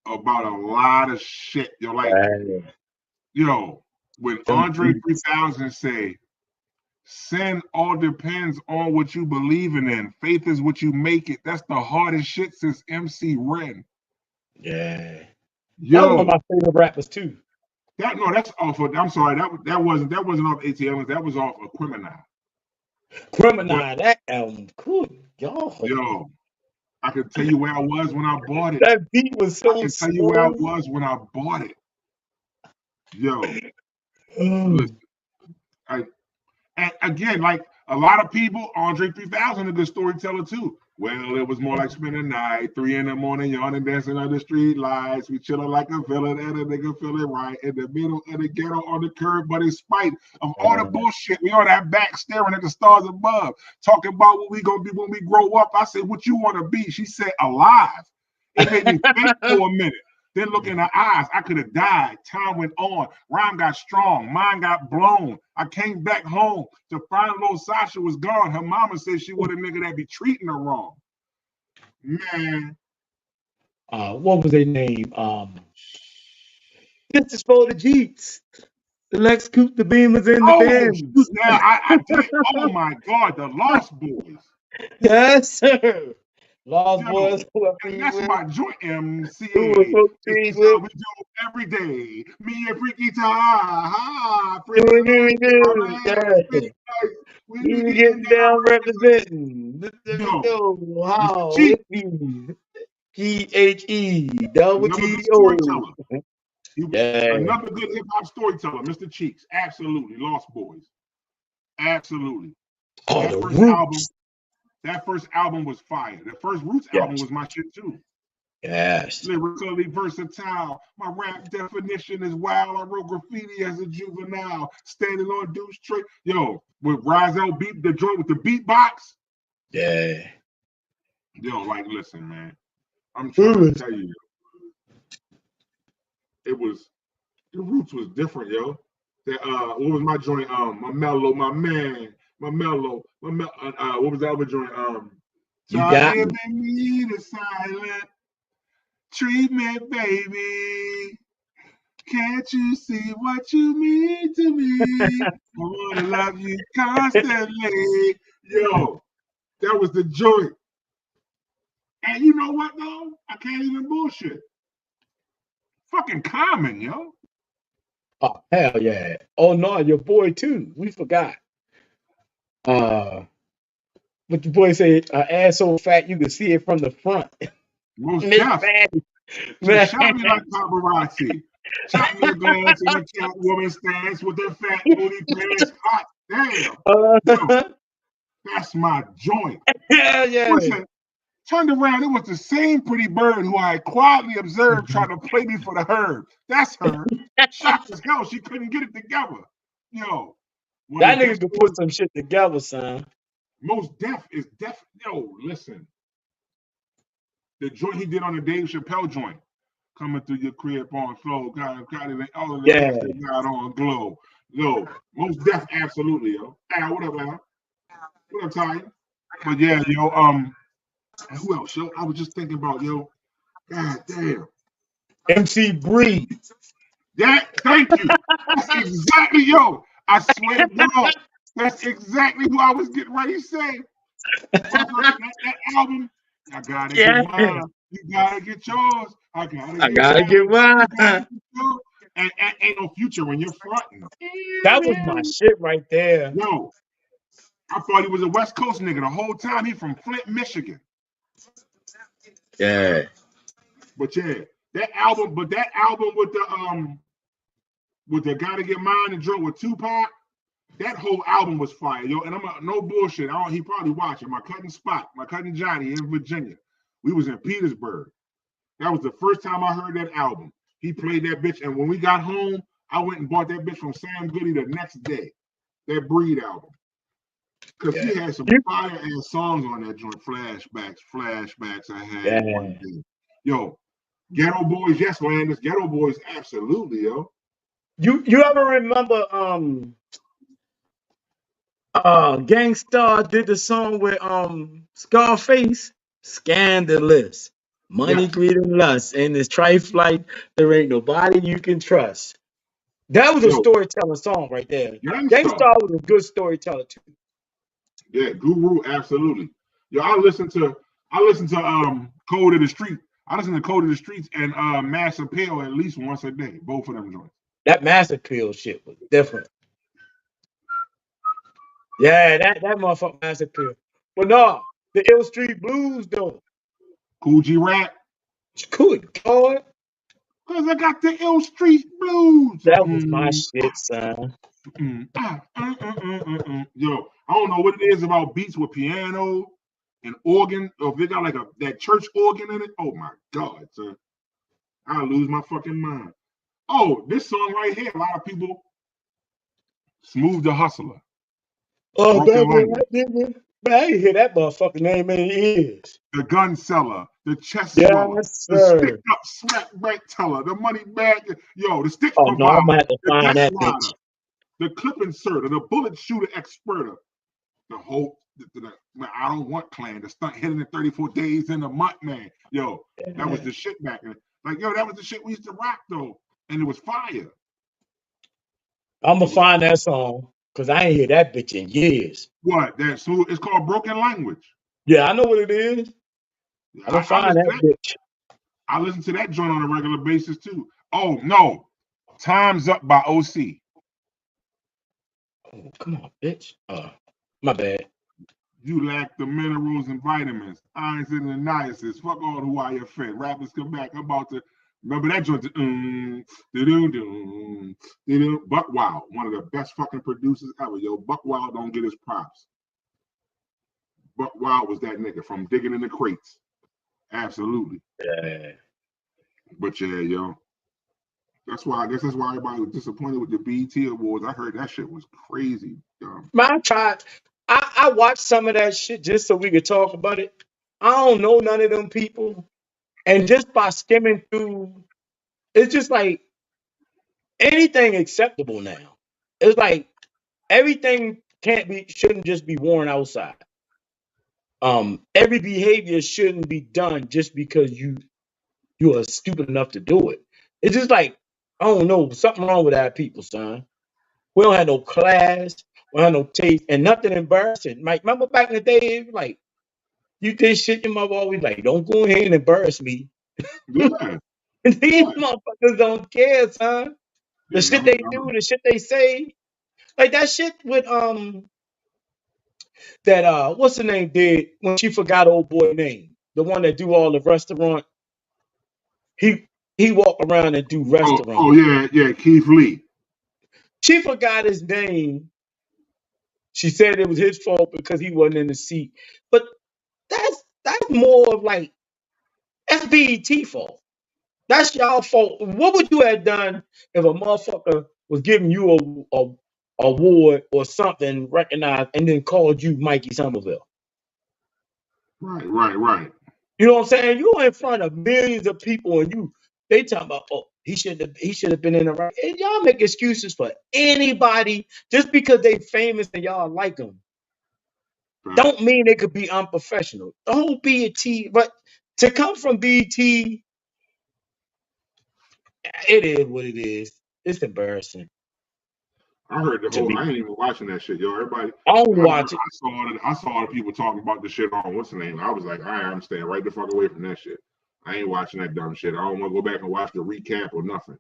about a lot of shit. Yo, like, yo, when Them Andre beats. 3000 say, sin all depends on what you believing in. Faith is what you make it. That's the hardest shit since MC Ren. Yeah. That was one of Yo, my favorite rappers too. that's off of, I'm sorry, that wasn't off ATL, that was off of Criminal. But Criminal, that album, cool. Y'all. yo, I can tell you where I was when I bought it. That beat was I so can tell you where I slow. was when I bought it. Yo, Oh. listen, and again, like a lot of people, Andre 3000 a good storyteller too. Well, it was more like spending the night, 3 in the morning, yawning, dancing under street lights. We chilling like a villain and a nigga feeling right in the middle of the ghetto on the curb. But in spite of all the bullshit, we on that back staring at the stars above, talking about what we gonna be when we grow up. I said, "What you want to be?" She said, "Alive." It made me think for a minute. Then look in her eyes. I could have died. Time went on. Rhyme got strong. Mine got blown. I came back home to find little Sasha was gone. Her mama said she was a nigga that be treating her wrong. Man. What was their name? This is for the Jeeps. The Lex Coupe, the Beamers, and the Oh, shoot. Benz. Now I did. Oh my God, the Lost Boys. Yes, sir. Lost Yo, Boys, who I and feed that's with, my joint who was MCA. so This trees is with, how we do every day. Me and Freaky Ta. Freaky doing Lou. we do. My Yeah. man. Spit nice. We be We getting getting down down represent. representing. Let me Yo, know Mr. how Chief, it be. P-H-E double another good T-O. storyteller. He was Yeah. another good hip hop storyteller, Mr. Cheeks. Absolutely. Lost Boys. Absolutely. Oh, That the first album, Roots. that first album was fire. The first Roots album Yes. was my shit too. Yes. Lyrically versatile. My rap definition is wild. I wrote graffiti as a juvenile, standing on Deuce Tree. Yo, with Rizzo beat the joint with the beatbox. Yeah. Yo, like, listen, man. I'm trying to tell you, it was the Roots was different, yo. What was my joint? My mellow, my man, my mellow, what was that other joint? You Try got giving me. me the silent treatment, baby. Can't you see what you mean to me? I wanna love you constantly. Yo, that was the joint. And you know what though? I can't even bullshit. Fucking Common, yo. Oh, hell yeah. Oh, no, your boy, too. We forgot. What your boy said, ass so fat you can see it from the front. Most Miss deaf. Fatty. She Man. shot me like paparazzi. Shot me a glance in a Catwoman stance with her fat booty pants. Hot damn. Yo, that's my joint. Hell yeah. Listen, turned around, it was the same pretty bird who I had quietly observed trying to play me for the herd. That's her. Shocked as hell she couldn't get it together. Yo, one of That the nigga best could stories. put some shit together, son. Most deaf is deaf. Yo, listen. The joint he did on the Dave Chappelle joint. Coming through your crib on flow, got all of the Yeah. ass they got on glow. Yo, most deaf, absolutely, yo. Al, what up, Al? What up, Ty? But yeah, yo, who else, yo? I was just thinking about, yo, god damn. MC Bree. Yeah, thank you. That's exactly, yo. I swear to God, that's exactly who I was getting ready to say. That album, I gotta get Yeah. mine. You gotta get yours. I gotta I get gotta get mine. mine. You gotta get yours. And ain't no future when you're fronting. That was my shit right there. Yo, I thought he was a West Coast nigga the whole time. He from Flint, Michigan. Yeah. But yeah, that album with the Gotta Get Mine and Joe with Tupac, that whole album was fire, yo. And no bullshit. He probably watching. My cousin Spot, my cousin Johnny in Virginia. We was in Petersburg. That was the first time I heard that album. He played that bitch, and when we got home, I went and bought that bitch from Sam Goody the next day. That Breed album. Because he had some fire ass songs on that joint. Flashbacks I had one day. Yo, Ghetto Boys, yes, Landis. Ghetto Boys, absolutely, yo. You ever remember Gangstar did the song with Scarface? Scandalous. Money, greed, and lust. And this trife like there ain't nobody you can trust. That was a storytelling song right there. Gangstar was a good storyteller too. Yeah, Guru, absolutely. Yo, I listen to Code of the Street. I listen to Code of the Streets and Mass Appeal at least once a day. Both of them joints. That Mass Appeal shit was different. Yeah, that motherfucker Mass Appeal. But no, the Ill Street Blues though. Cool G Rap. Good God. Cause I got the Ill Street Blues. That was my shit, son. Yo, I don't know what it is about beats with piano and organ, or if they got like that church organ in it. Oh my God, son. I lose my fucking mind. Oh, this song right here, a lot of people. Smooth the Hustler. Oh, baby, I ain't hear that motherfucking name in years. The Gun Seller, the Chest Swallower, the Stick Up Smack Bank Teller, the Money Bag, yo, the Stick Provider, I'm gonna have to find that Rider, bitch. the Clip Inserter, the Bullet Shooter Experter, the whole, I don't want clan, the stunt hitting in 34 days in a month, man. Yo, that was the shit back then. Like, yo, that was the shit we used to rock though, and it was fire. I'm gonna find that song because I ain't hear that bitch in years. What? That smooth? It's called Broken Language. Yeah, I know what it is. I'm gonna find that bitch. I listen to that joint on a regular basis too. Oh no, Time's Up by OC. Oh, come on, bitch. My bad. You lack the minerals and vitamins, irons and the niasis. Fuck all who I offend. Rappers come back. I'm about to remember that joint. Buck Wild, one of the best fucking producers ever. Yo, Buck Wild don't get his props. Buck Wild was that nigga from Digging in the Crates. Absolutely. Yeah. But yeah, yo. That's why everybody was disappointed with the BET Awards. I heard that shit was crazy. I tried. I watched some of that shit just so we could talk about it. I don't know none of them people. And just by skimming through, it's just like anything acceptable now. It's like everything shouldn't just be worn outside. Every behavior shouldn't be done just because you are stupid enough to do it. It's just like, I don't know, something wrong with our people, son. We don't have no class, we don't have no taste, and nothing embarrassing. Like, remember back in the day, like, you did shit, your mother always like, don't go ahead and embarrass me. Yeah. These motherfuckers don't care, son. The shit they do, the shit they say. Like that shit with that what's the name did when she forgot old boy name? The one that do all the restaurant. He walk around and do restaurant. Oh yeah, Keith Lee. She forgot his name. She said it was his fault because he wasn't in the seat. But that's more of like that's BET fault. That's y'all fault. What would you have done if a motherfucker was giving you a award or something recognized and then called you Mikey Somerville? Right. You know what I'm saying? You're in front of millions of people and they talking about, oh, he should have been in the right. And y'all make excuses for anybody just because they famous and y'all like them. Right. Don't mean they could be unprofessional. The whole BET, but to come from BET, it is what it is. It's embarrassing. I heard the whole. I ain't even watching that shit, yo. Everybody. I don't watch it. I saw the people talking about the shit on what's the name. I was like, all right, I'm staying right the fuck away from that shit. I ain't watching that dumb shit. I don't want to go back and watch the recap or nothing.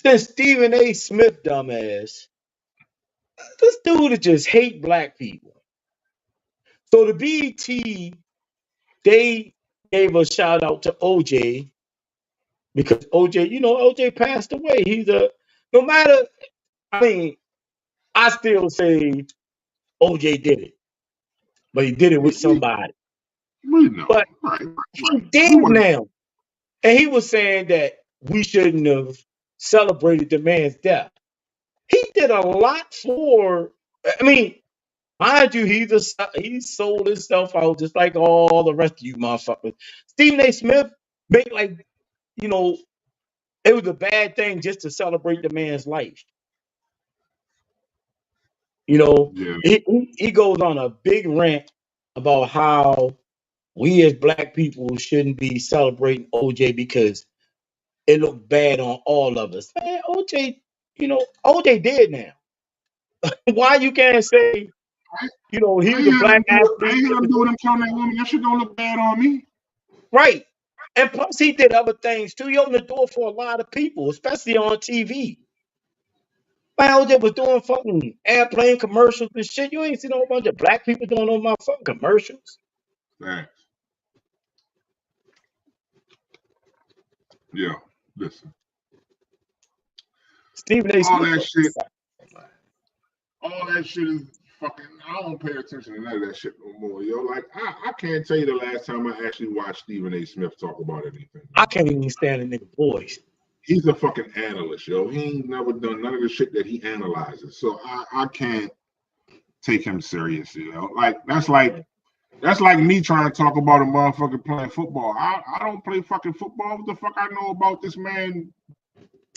This Stephen A. Smith dumbass. This dude just hate black people. So the BET, they gave a shout out to OJ because OJ passed away. No matter. I mean, I still say OJ did it, but he did it with somebody. We know, but he did now, and he was saying that we shouldn't have celebrated the man's death. He did a lot for. I mean, mind you, he sold himself out just like all the rest of you motherfuckers. Stephen A. Smith made like you know it was a bad thing just to celebrate the man's life. You know, Yeah, he goes on a big rant about how we as black people shouldn't be celebrating OJ because it looked bad on all of us. Man, OJ, OJ dead now. Why you can't say, I, he I was ain't a had black him do it. I athlete ain't had that him was do it. I'm killing that woman. That shit don't look bad on me. right. And plus he did other things too. He opened the door for a lot of people, especially on TV. Man, OJ was doing fucking airplane commercials and shit. You ain't seen a whole bunch of black people doing no motherfucking commercials. Facts. Yeah. Listen. Stephen A. All Smith. that shit. All that shit is fucking. I don't pay attention to none of that shit no more, yo. Like I can't tell you the last time I actually watched Stephen A. Smith talk about anything. I can't even stand a nigga voice. He's a fucking analyst, yo. He ain't never done none of the shit that he analyzes. So I can't take him seriously, yo. Like that's like me trying to talk about a motherfucker playing football. I don't play fucking football. What the fuck I know about this man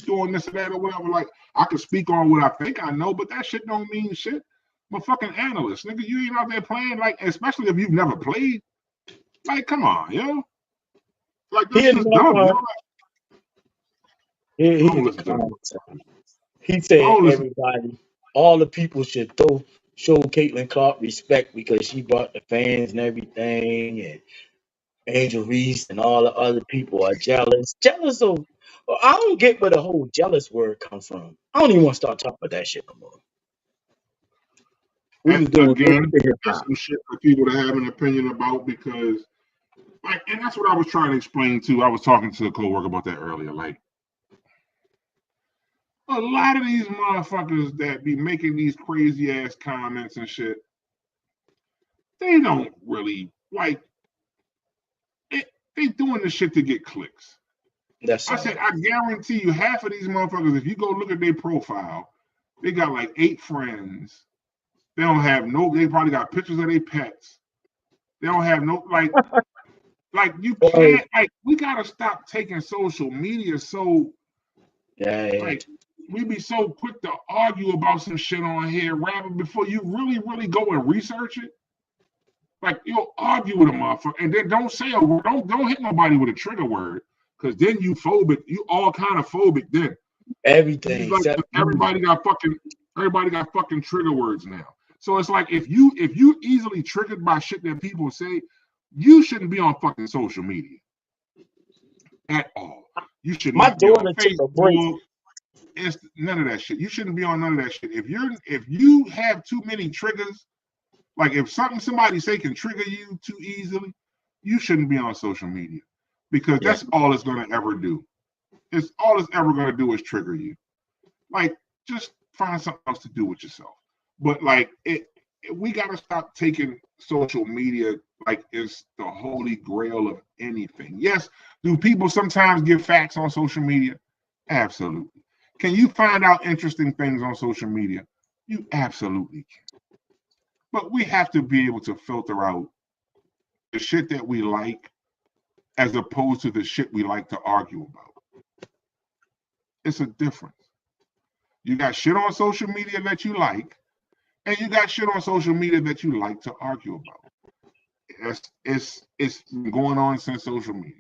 doing this and that or whatever? Like I can speak on what I think I know, but that shit don't mean shit. I'm a fucking analyst, nigga. You ain't out there playing, like, especially if you've never played. Like, come on, yo. Like that's He just dumb, yo. enough. Like, He, I he, don't listen to him. he I said don't listen. everybody, all the people should show Caitlin Clark respect because she brought the fans and everything, and Angel Reese and all the other people are jealous. Jealous of, I don't get where the whole jealous word come from. I don't even want to start talking about that shit no more. We And was doing good again, bigger that's time. some shit for people to have an opinion about because, like, and that's what I was trying to explain too. I was talking to a coworker about that earlier. Like, a lot of these motherfuckers that be making these crazy ass comments and shit, they don't really like it. They doing this shit to get clicks. That's I all. said, I guarantee you, half of these motherfuckers, if you go look at their profile, they got like 8 friends. They don't have no. They probably got pictures of their pets. They don't have no like you Well, can't like we gotta stop taking social media so yeah, like we be so quick to argue about some shit on here rather before you really go and research it. Like you'll argue with a motherfucker and then don't say a word, don't hit nobody with a trigger word because then you phobic, you all kind of phobic then. everything He's like except you. everybody got fucking trigger words now. So it's like if you easily triggered by shit that people say, you shouldn't be on fucking social media at all. You should My not be on daughter took a break. Facebook. None of that shit. You shouldn't be on none of that shit. If you have too many triggers, like if somebody say can trigger you too easily, you shouldn't be on social media because Yeah, that's all it's gonna ever do. It's all it's ever gonna do is trigger you. Like just find something else to do with yourself. But like we gotta stop taking social media like it's the holy grail of anything. Yes, do people sometimes give facts on social media? Absolutely. Can you find out interesting things on social media? You absolutely can. But we have to be able to filter out the shit that we like as opposed to the shit we like to argue about. It's a difference. You got shit on social media that you like, and you got shit on social media that you like to argue about. It's been going on since social media.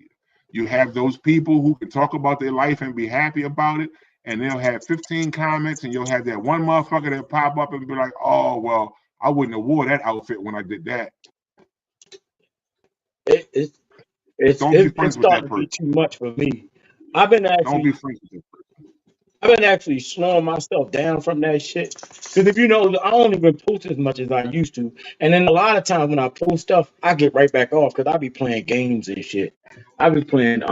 You have those people who can talk about their life and be happy about it, and they'll have 15 comments, and you'll have that one motherfucker that pop up and be like, "Oh well, I wouldn't have wore that outfit when I did that." it, it, Don't be it's friends with that starting to be person. too much for me. I've been Don't be actually friends with that person. I've been actually slowing myself down from that shit. Because if you know, I don't even post as much as I used to. And then a lot of times when I post stuff, I get right back off because I be playing games and shit. I be playing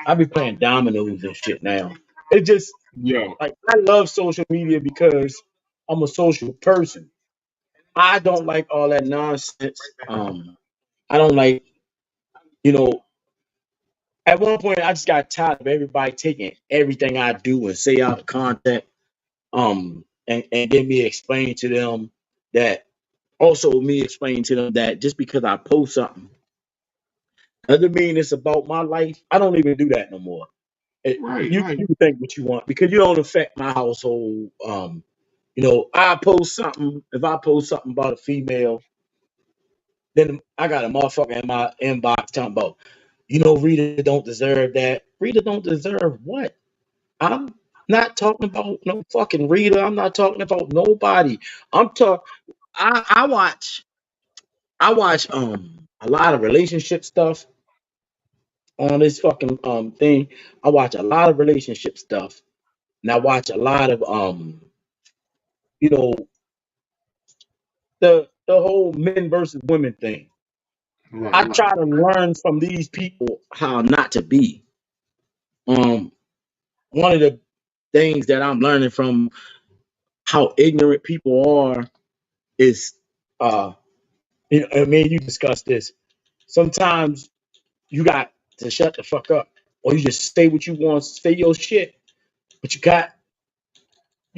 I be playing dominoes and shit now. It just Yo, like I love social media because I'm a social person. I don't like all that nonsense. I don't like, you know, at one point I just got tired of everybody taking everything I do and say out of context. And then me explain to them that also me explain to them that just because I post something doesn't mean it's about my life. I don't even do that no more. Right, You like you can think what you want because you don't affect my household. I post something. If I post something about a female, then I got a motherfucker in my inbox talking about, Rita don't deserve that. Rita don't deserve what? I'm not talking about no fucking Rita. I'm not talking about nobody. I'm talking. I watch a lot of relationship stuff on this fucking thing. I watch a lot of relationship stuff, and I watch a lot of you know, the whole men versus women thing. right, I right, try to learn from these people how not to be. Um, One of the things that I'm learning from how ignorant people are is, uh, I mean, you discussed this. Sometimes you got to shut the fuck up, or you just say what you want, say your shit, but you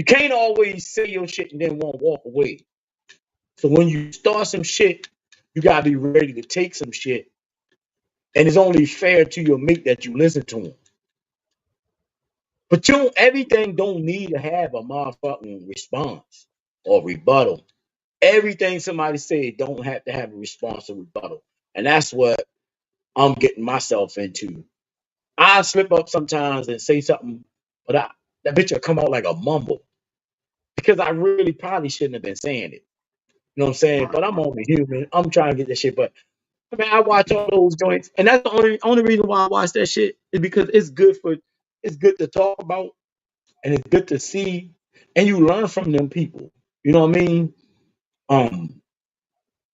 can't always say your shit and then want to walk away. So when you start some shit, you gotta be ready to take some shit, and it's only fair to your mate that you listen to him. But everything don't need to have a motherfucking response or rebuttal. Everything somebody say don't have to have a response or rebuttal, and that's what I'm getting myself into. I slip up sometimes and say something, but that bitch will come out like a mumble because I really probably shouldn't have been saying it. You know what I'm saying? right, But I'm only human. I'm trying to get this shit. But I mean, I watch all those joints, and that's the only reason why I watch that shit is because it's good to talk about, and it's good to see, and you learn from them people. You know what I mean? Um,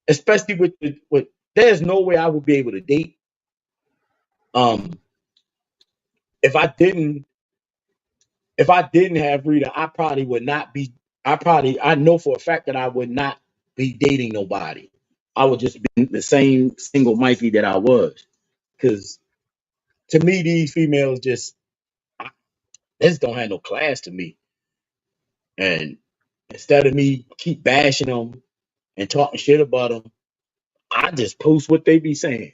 Especially with there's no way I would be able to date. Um, if I didn't have Rita, I probably would not be. I know for a fact that I would not be dating nobody. I would just be the same single Mikey that I was. Because to me, these females they just don't have no class to me. And instead of me keep bashing them and talking shit about them, I just post what they be saying.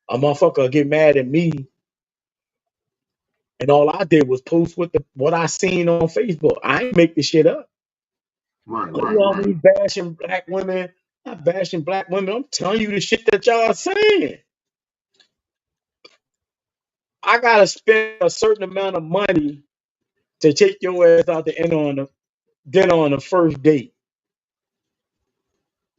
A motherfucker will get mad at me, and all I did was post what I seen on Facebook. I ain't make this shit up. right, You right, know what I right. mean? Bashing black women. Not bashing black women. I'm telling you the shit that y'all are saying. I gotta spend a certain amount of money to take your ass out to dinner on the first date.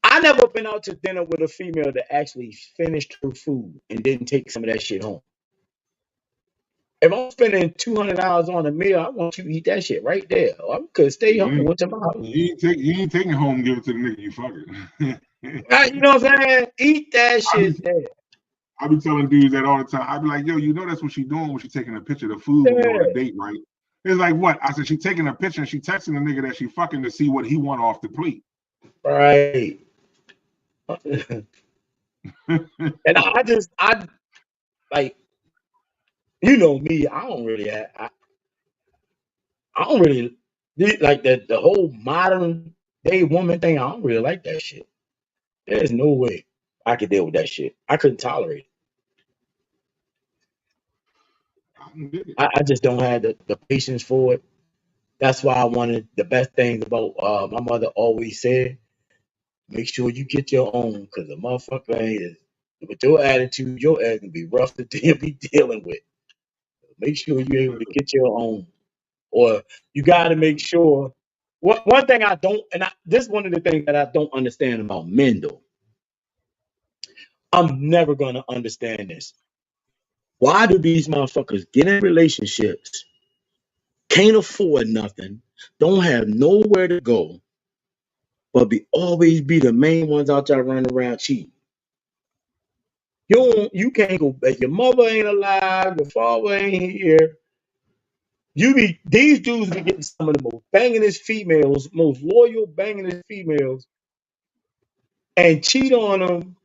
I never been out to dinner with a female that actually finished her food and didn't take some of that shit home. If I'm spending $200 on a meal, I want you to eat that shit right there. I could stay home and You went to my house. you ain't taking it home and give it to the nigga you fucking. You know what I'm saying? Eat that I be shit there. I be telling dudes that all the time. I be like, yo, that's what she doing when she taking a picture of the food when we on a Yeah. date, right? It's like what? I said she taking a picture and she texting the nigga that she fucking to see what he want off the plate. Right. And I like, me. I don't really like the whole modern day woman thing. I don't really like that shit. There's no way I could deal with that shit. I couldn't tolerate it. I can dig it. I just don't have the patience for it. That's why I wanted the best things about my mother always said, make sure you get your own, because a motherfucker ain't with your attitude, your ass can be rough to be dealing with. Make sure you're able to get your own. Or you gotta make sure one thing I don't, this is one of the things that I don't understand about men though. I'm never gonna understand this. Why do these motherfuckers get in relationships, can't afford nothing, don't have nowhere to go, but always be the main ones out there running around cheating? You can't go back. Your mother ain't alive, your father ain't here. These dudes be getting some of the most bangingest females, most loyal bangingest females, and cheat on them,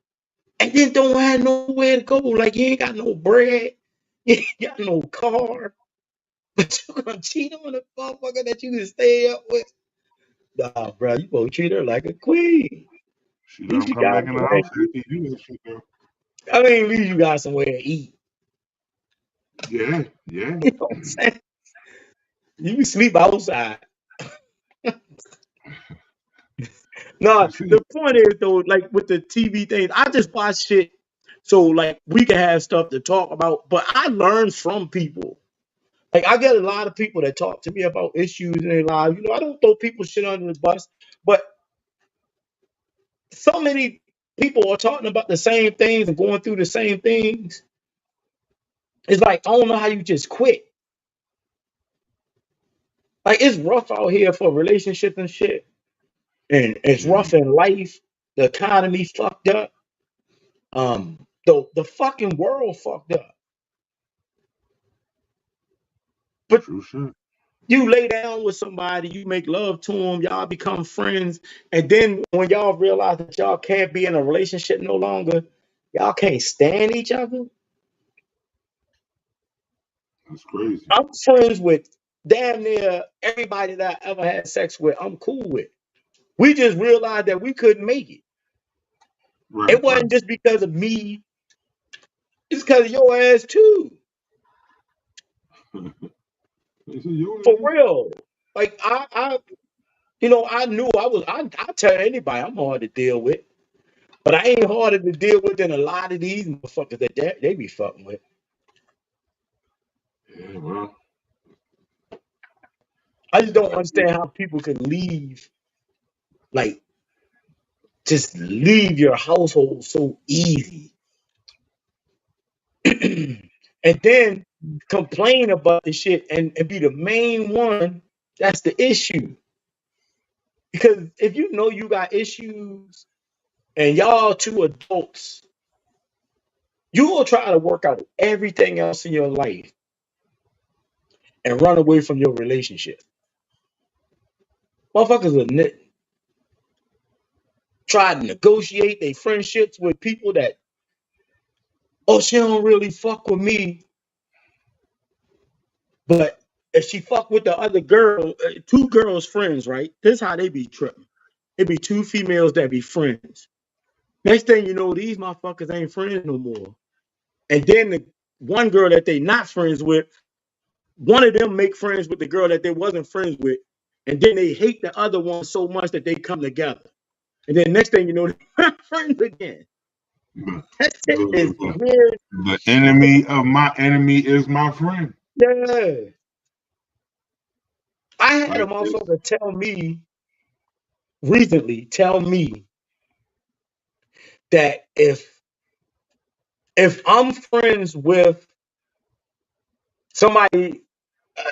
and then don't have nowhere to go. Like you ain't got no bread, you ain't got no car. But you gonna cheat on the motherfucker that you can stay up with? Nah, bro, you gonna treat her like a queen. She At least don't you come got back in the somewhere house to after eat. you do that shit though. I mean, at least you got somewhere to eat. Yeah, yeah. You know what I'm saying? You can sleep outside. No, But see, the point is though, like with the TV things, I just watch shit so like we can have stuff to talk about. But I learn from people. Like I get a lot of people that talk to me about issues in their lives. You know, I don't throw people shit under the bus, but so many people are talking about the same things and going through the same things. It's like I don't know how you just quit. Like it's rough out here for relationships and shit, and it's yeah, rough in life. The economy fucked up. The fucking world fucked up. But true shit. you lay down with somebody, you make love to them, y'all become friends, and then when y'all realize that y'all can't be in a relationship no longer, y'all can't stand each other. That's crazy. I'm friends with damn near everybody that I ever had sex with. I'm cool with. We just realized that we couldn't make it. Right, It right. wasn't just because of me. It's because of your ass too. They said your For ass. real. Like I knew I tell anybody I'm hard to deal with. But I ain't harder to deal with than a lot of these motherfuckers that they be fucking with. Yeah, well, I just don't like understand how people can leave, like, just leave your household so easy. And then complain about the shit and be the main one. That's the issue. Because if you know you got issues and y'all two adults, you will try to work out everything else in your life and run away from your relationship. Motherfuckers are try to negotiate their friendships with people that, oh, she don't really fuck with me, but if she fuck with the other girl, two girls friends, right? This is how they be tripping. It be two females that be friends. Next thing you know, these motherfuckers ain't friends no more. And then the one girl that they not friends with, one of them make friends with the girl that they wasn't friends with, and then they hate the other one so much that they come together. And then next thing you know, they're friends again. the, That shit is the, weird. the enemy of my enemy is my friend. Yeah. I had a Like it's motherfucker tell me recently, tell me that if I'm friends with somebody,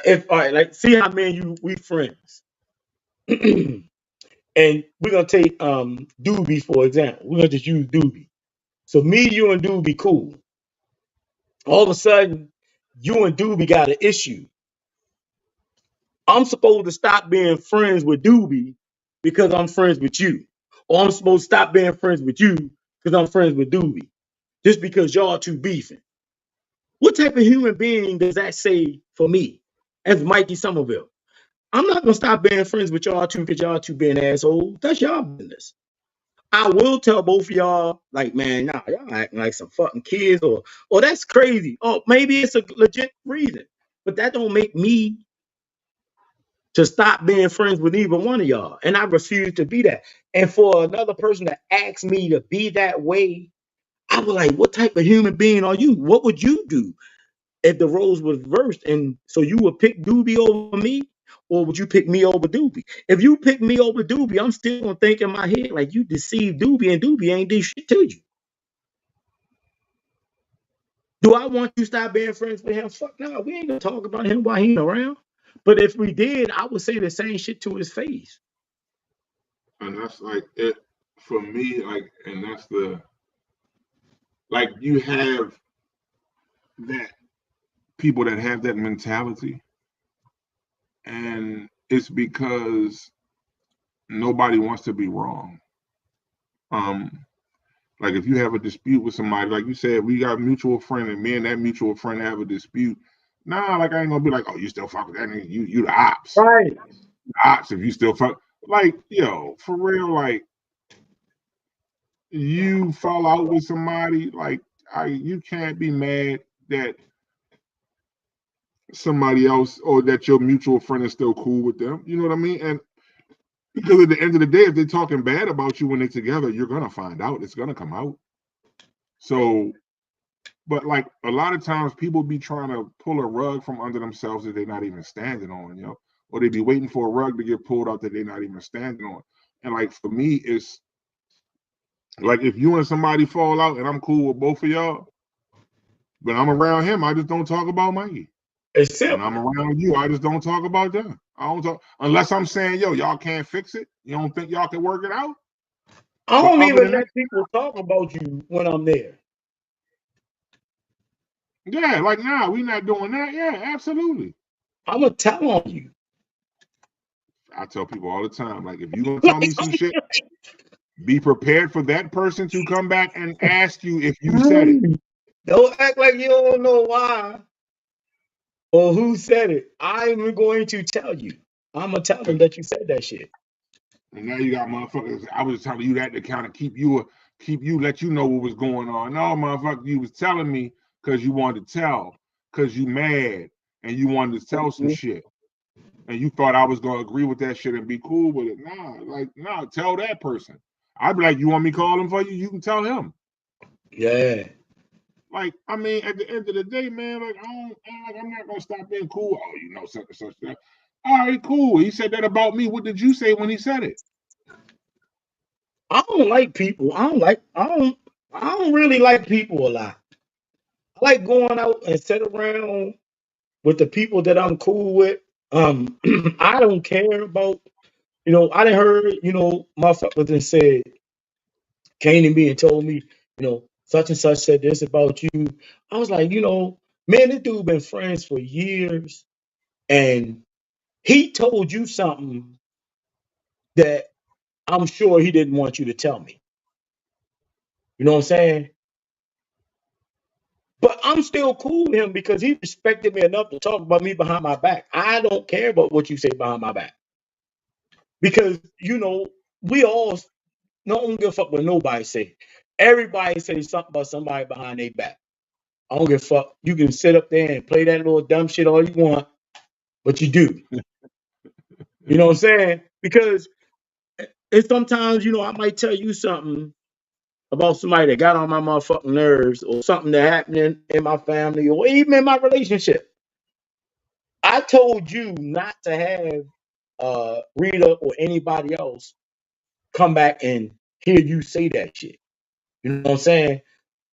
if all right, like see how me and you we friends, and we're gonna take Doobie for example. We're gonna just use Doobie. So me, you, and Doobie cool. All of a sudden, you and Doobie got an issue. I'm supposed to stop being friends with Doobie because I'm friends with you, or I'm supposed to stop being friends with you because I'm friends with Doobie, just because y'all two beefing. What type of human being does that say for me as Mikey Somerville? I'm not gonna stop being friends with y'all two because y'all two being assholes. That's y'all business. I will tell both of y'all, like, man, nah, y'all acting like some fucking kids, or that's crazy. Oh, maybe it's a legit reason, but that don't make me to stop being friends with either one of y'all. And I refuse to be that. And for another person to ask me to be that way, I was like, what type of human being are you? What would you do if the roles was reversed? And so you would pick Doobie over me, or would you pick me over Doobie? If you pick me over Doobie, I'm still gonna think in my head like you deceived Doobie, and Doobie ain't do shit to you. Do I want you to stop being friends with him? Fuck no, we ain't gonna talk about him while he ain't around. But if we did, I would say the same shit to his face. and that's like it for me. Like, and that's the like you have that people that have that mentality, and it's because nobody wants to be wrong. Um, like if you have a dispute with somebody, like you said, we got a mutual friend, and me and that mutual friend have a dispute. Nah, like I ain't gonna be like, oh, you still fuck with that nigga? You the ops. Right. Ops if you still fuck. Like, yo, for real, like you fall out with somebody, like you can't be mad that somebody else or that your mutual friend is still cool with them. You know what I mean? And because at the end of the day, if they're talking bad about you when they're together, you're gonna find out. It's gonna come out. So, but like a lot of times, people be trying to pull a rug from under themselves that they're not even standing on, you know, or they be waiting for a rug to get pulled out that they're not even standing on. And like for me, it's like if you and somebody fall out and I'm cool with both of y'all, but I'm around him, I just don't talk about Mikey. It's When simple. I'm around you, I just don't talk about them. I don't talk unless I'm saying, yo, y'all can't fix it. You don't think y'all can work it out? I But don't other even than that, let people talk about you when I'm there. yeah, like nah, we not doing that. Yeah, absolutely. I'm gonna tell on you. I tell people all the time, like if you're gonna tell me Like, some shit, be prepared for that person to come back and ask you if you said it. right. Don't act like you don't know why or who said it. I'm going to tell you. I'm gonna tell them that you said that shit. And now you got motherfuckers. I was telling you that to kind of let you know what was going on. No, motherfucker, you was telling me because you wanted to tell, because you mad and you wanted to tell some shit. And you thought I was gonna agree with that shit and be cool with it. Nah, tell that person. I'd be like, you want me to call him for you? You can tell him. Yeah. Like, I mean, at the end of the day, man, like I'm not gonna stop being cool. Oh, you know such and such that. All right, cool. He said that about me. What did you say when he said it? I don't like people. I don't really like people a lot. I like going out and sit around with the people that I'm cool with. I don't care about, I done heard, motherfuckers that said, came to me and told me, such and such said this about you. I was like, man, this dude been friends for years and he told you something that I'm sure he didn't want you to tell me. You know what I'm saying? But I'm still cool with him because he respected me enough to talk about me behind my back. I don't care about what you say behind my back. Because, we all don't give a fuck what nobody say. Everybody say something about somebody behind their back. I don't give a fuck. You can sit up there and play that little dumb shit all you want, but you do. You know what I'm saying? Because it's sometimes, I might tell you something about somebody that got on my motherfucking nerves or something that happened in my family or even in my relationship. I told you not to have Rita or anybody else come back and hear you say that shit. You know what I'm saying?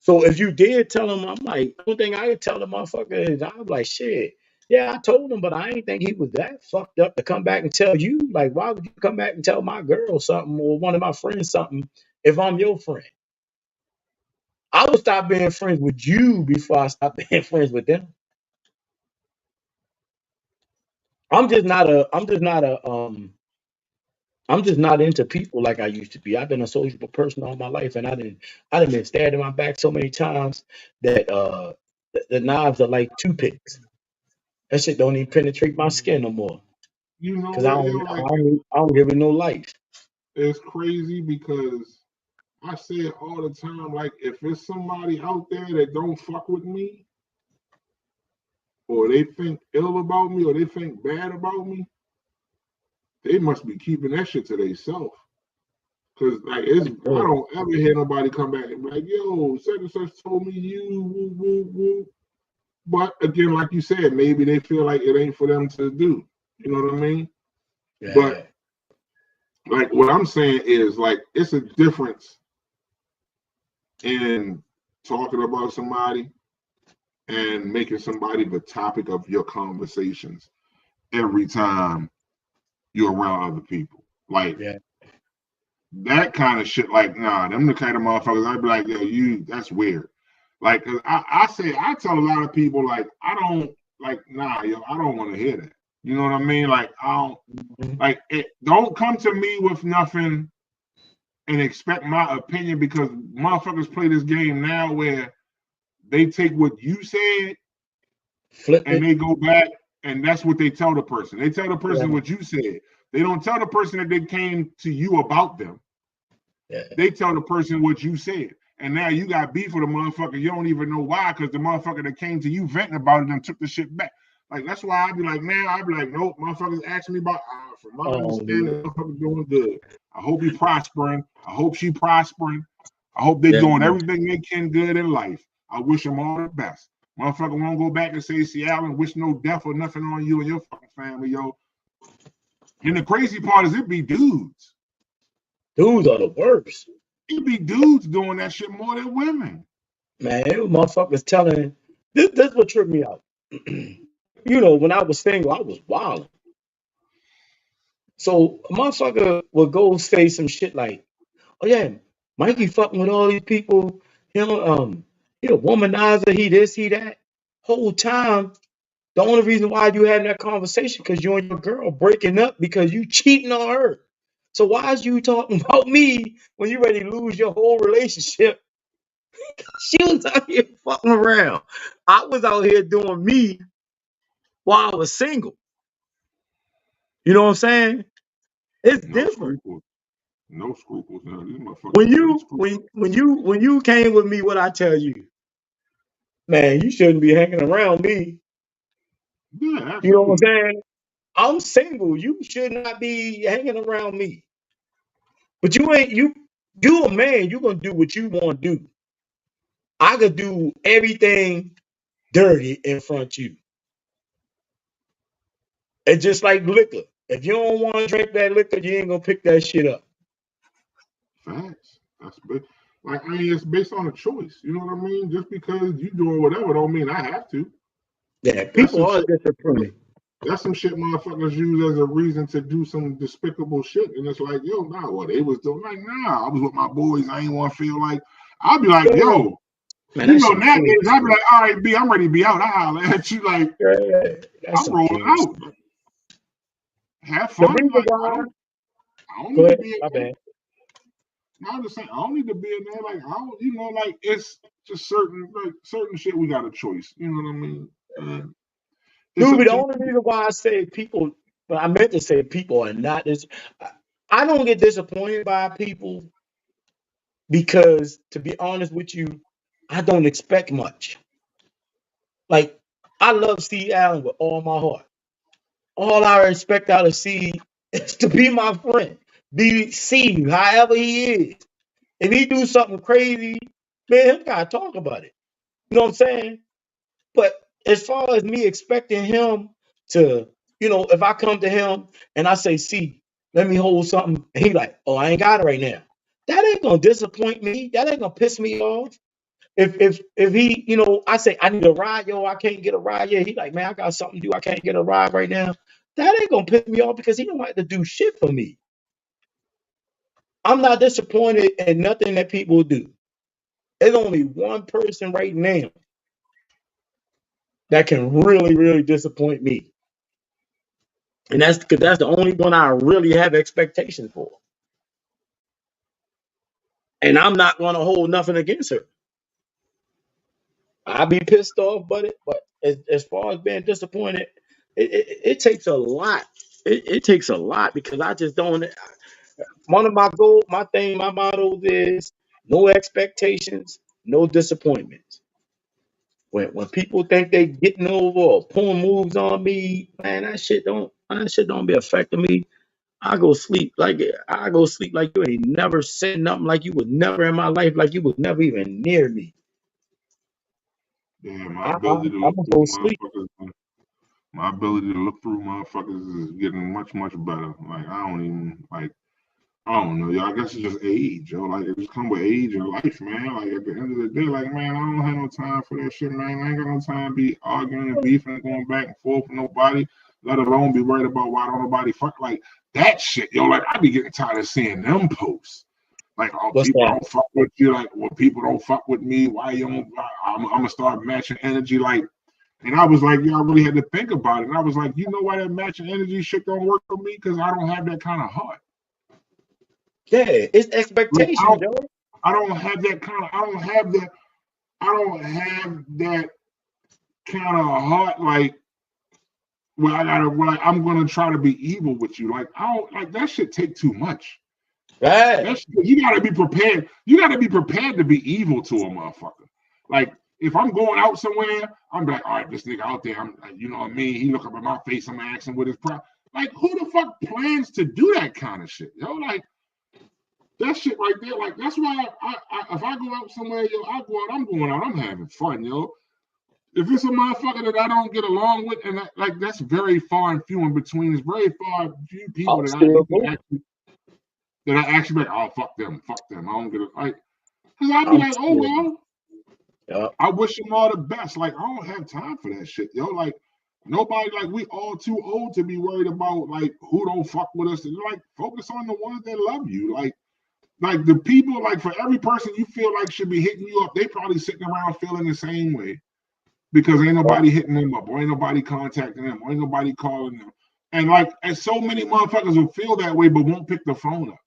So if you did tell him, I'm like, the only thing I could tell the motherfucker is I'm like, shit. Yeah, I told him, but I ain't think he was that fucked up to come back and tell you. Like, why would you come back and tell my girl something or one of my friends something if I'm your friend? I would stop being friends with you before I stop being friends with them. I'm just not into people like I used to be. I've been a sociable person all my life, and I didn't been stabbed in my back so many times that the knives are like toothpicks. That shit don't even penetrate my skin no more You know because I what, yo? don't I Like don't I don't give it no life. it's crazy because I say it all the time. Like if it's somebody out there that don't fuck with me, or they think ill about me, or they think bad about me, they must be keeping that shit to themselves. Cause like I Yeah. don't ever hear nobody come back and be like, yo, such and such told me you, woo, woo, woo. But again, like you said, maybe they feel like it ain't for them to do. You know what I mean? But Yeah. like what I'm saying is like it's a difference in talking about somebody and making somebody the topic of your conversations every time you're around other people. Like Yeah. that kind of shit, like, nah, them the kind of motherfuckers I'd be like, yo, that's weird. Like, cause I tell a lot of people, like, I don't, like, nah, yo, I don't want to hear that. You know what I mean? Like, I don't, Mhm. like, don't come to me with nothing and expect my opinion because motherfuckers play this game now where they take what you said Flip and it. they go back, and that's what they tell the person. They tell the person Yeah. what you said. They don't tell the person that they came to you about them. Yeah. They tell the person what you said. And now you got beef with a motherfucker. You don't even know why, because the motherfucker that came to you venting about it and took the shit back. Like, that's why I'd be like, now I'd be like, nope, motherfuckers asking me about, from my understanding, motherfucker doing good. I hope he prospering. I hope she prospering. I hope they doing everything they can good in life. I wish them all the best. Motherfucker won't go back and say, Seattle, and wish no death or nothing on you and your fucking family, yo. And the crazy part is it be dudes. Dudes are the worst. It be dudes doing that shit more than women. Man, it was motherfuckers telling. This what tripped me out. You know, when I was single, I was wild. So a motherfucker would go say some shit like, "Oh yeah, Mikey fucking with all these people. He a womanizer. He this, he that." Whole time, the only reason why you having that conversation because you and your girl breaking up because you cheating on her. So why is you talking about me when you ready to lose your whole relationship? She was out here fucking around. I was out here doing me while I was single. You know what I'm saying? It's No different. scruples. No scruples. No, these motherfuckers When don't need you scruples. when you came with me, what I tell you, man, you shouldn't be hanging around me. Yeah, You know what I'm absolutely. saying? I'm single. You should not be hanging around me. But you a man. You gonna do what you want to do. I could do everything dirty in front of you. It's just like liquor. If you don't want to drink that liquor, you ain't gonna pick that shit up. Facts. Like, I mean, it's based on a choice. You know what I mean? Just because you doing whatever don't mean I have to. Yeah, That's people some are shit. disappointed. That's some shit motherfuckers use as a reason to do some despicable shit. And it's like, yo, nah, what they was doing. Like, nah, I was with my boys. I ain't want to feel like. I'll be like, Yeah, yo, man, that shit nowadays, kids. I'll be like, all right, B, I'm ready to be out. I holler at you. Like, Yeah, that's I'm some rolling kids. out. Have The fun. reason Like, I why. don't. I don't Go need to ahead. be in My there. bad. I'm just saying, I don't need to be in there. Like, I don't, like it's just certain shit we got a choice. You know what I mean? It's Dude, up the to you. only reason why I say people, but I meant to say people are not this. I don't get disappointed by people because, to be honest with you, I don't expect much. Like, I love Steve Allen with all my heart. All I expect out of Steve is to be my friend, be Steve, however he is. If he do something crazy, man, he gotta talk about it. You know what I'm saying? But as far as me expecting him to, if I come to him and I say, "See, let me hold something," and he like, "Oh, I ain't got it right now," that ain't gonna disappoint me. That ain't gonna piss me off. If he, I say I need a ride, yo, I can't get a ride yet. He like, "Man, I got something to do. I can't get a ride right now." That ain't gonna piss me off because he don't like to do shit for me. I'm not disappointed in nothing that people do. There's only one person right now that can really, really disappoint me. And that's because that's the only one I really have expectations for. And I'm not going to hold nothing against her. I'll be pissed off, but as far as being disappointed, it takes a lot. It takes a lot because I just don't. One of my goals, my thing, my motto is no expectations, no disappointments. When people think they getting over or pulling moves on me, man, that shit don't be affecting me. I go sleep like you ain't never said nothing, like you was never in my life, like you was never even near me. Yeah, my I, I, ability to I'm look gonna through go sleep. motherfuckers. My ability to look through motherfuckers is getting much, much better. Like, I don't even like. I don't know, yo. I guess it's just age, yo. Like, it just come with age and life, man. Like, at the end of the day, like, man, I don't have no time for that shit, man. I ain't got no time to be arguing and beefing and going back and forth with nobody, let alone be worried about why don't nobody fuck. Like, that shit, yo. Like, I be getting tired of seeing them posts. Like, oh, What's people that? don't fuck with you. Like, well, people don't fuck with me. Why you don't? I'm gonna start matching energy. Like, and I was like, yeah, I really had to think about it. And I was like, you know why that matching energy shit don't work for me? Because I don't have that kind of heart. Yeah, it's Like, expectations, yo. I don't have that kind of. I don't have that kind of hard, like where I'm gonna try to be evil with you. Like I don't like that shit take too much. Right. You gotta be prepared. You gotta be prepared to be evil to a motherfucker. Like if I'm going out somewhere, I'm like, all right, this nigga out there, I'm like, you know what I mean? He look up at my face, I'm asking with his pride. Like, who the fuck plans to do that kind of shit? Yo, like that shit right there. Like that's why if I go out somewhere, yo, I go out, I'm going out, I'm having fun, yo. If it's a motherfucker that I don't get along with, and like that's very far and few in between. It's very far few people I'm that still going. I actually like, oh fuck them. I don't get it. Like, cause I'd be I'm like, oh still. well, Yeah. I wish them all the best. Like, I don't have time for that shit, yo. Like, nobody, like, we all too old to be worried about like who don't fuck with us. And like, focus on the ones that love you. Like the people, like for every person you feel like should be hitting you up, they probably sitting around feeling the same way because ain't nobody hitting them up, or ain't nobody contacting them, or ain't nobody calling them. And like, and so many motherfuckers will feel that way, but won't pick the phone up.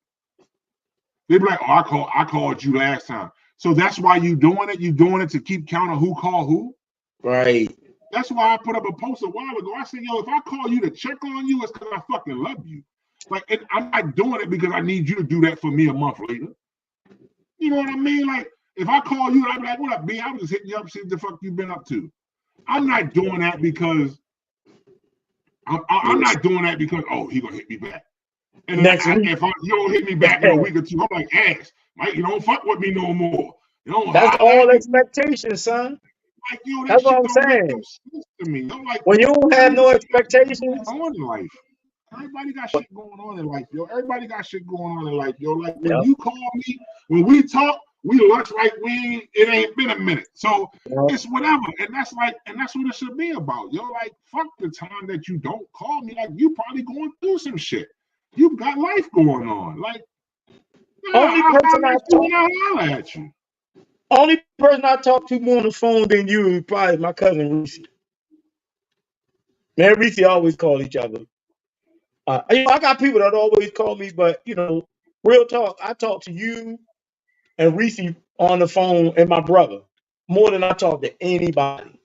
They be like, oh, I called you last time. So that's why you doing it. You doing it to keep count of who called who. Right. That's why I put up a post a while ago. I said, yo, if I call you to check on you, it's because I fucking love you. Like, and I'm not doing it because I need you to do that for me a month later. You know what I mean? Like, if I call you, I'd be like, what up, B? I was just hitting you up, see what the fuck you been up to. I'm not doing that because I'm not doing that because, oh, he gonna hit me back. And Next week. if you don't hit me back in a week or two, I'm like, ass, Mike, you don't fuck with me no more. You don't That's all expectations, son. like, yo, that That's what shit I'm don't make no saying. sense to me. Yo, like, When you don't have no everybody got shit going expectations. on in life. Everybody got shit going on in life, yo. Everybody got shit going on in life, yo. Like when Yep. you call me, when we talk, we lunch like it ain't been a minute. So it's whatever. And that's what it should be about. Yo, like, fuck the time that you don't call me. Like, you probably going through some shit. You've got life going on. Like, Only person I holler at you. Only person I talk to more on the phone than you is probably my cousin Reese. Me and Reese always call each other. I got people that always call me, but real talk, I talk to you and Reese on the phone and my brother more than I talk to anybody.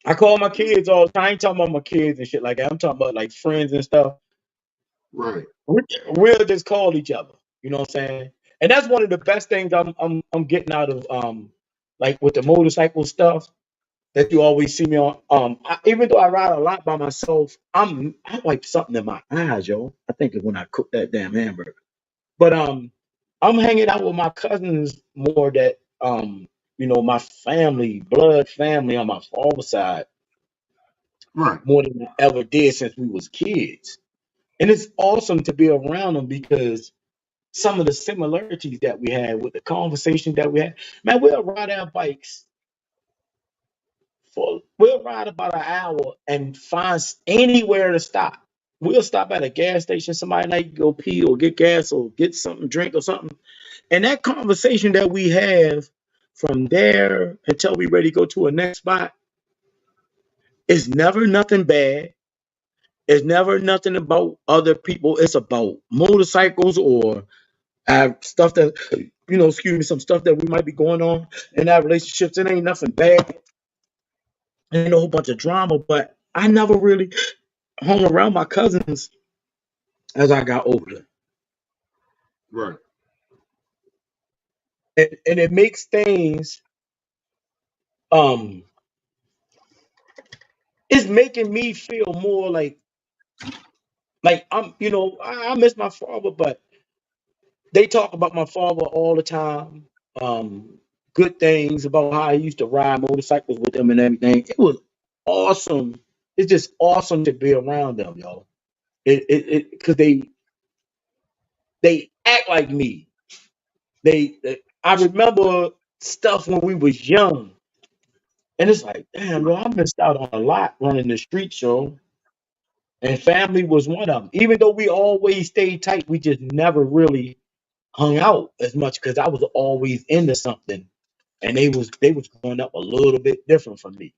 I call my kids all the time. I ain't talking about my kids and shit like that. I'm talking about like friends and stuff. Right. We'll just call each other. You know what I'm saying? And that's one of the best things I'm getting out of like with the motorcycle stuff that you always see me on. Even though I ride a lot by myself, I like something in my eyes, yo. I think it's when I cook that damn hamburger. But I'm hanging out with my cousins more that my family, blood family on my father's side, Right. more than I ever did since we was kids. And it's awesome to be around them because some of the similarities that we had with the conversation that we had. Man, we'll ride our bikes we'll ride about an hour and find anywhere to stop. We'll stop at a gas station, somebody might go pee or get gas or get something, drink or something. And that conversation that we have from there until we ready to go to a next spot is never nothing bad. It's never nothing about other people. It's about motorcycles or stuff that, some stuff that we might be going on in our relationships. It ain't nothing bad. Ain't a whole bunch of drama, but I never really hung around my cousins as I got older. Right. And it makes things it's making me feel more like I miss my father, but they talk about my father all the time. Good things about how I used to ride motorcycles with them and everything. It was awesome. It's just awesome to be around them, y'all. It because they act like me. I remember stuff when we was young, and it's like, damn, yo, I missed out on a lot running the street show, and family was one of them. Even though we always stayed tight, we just never really hung out as much because I was always into something, and they was growing up a little bit different from me.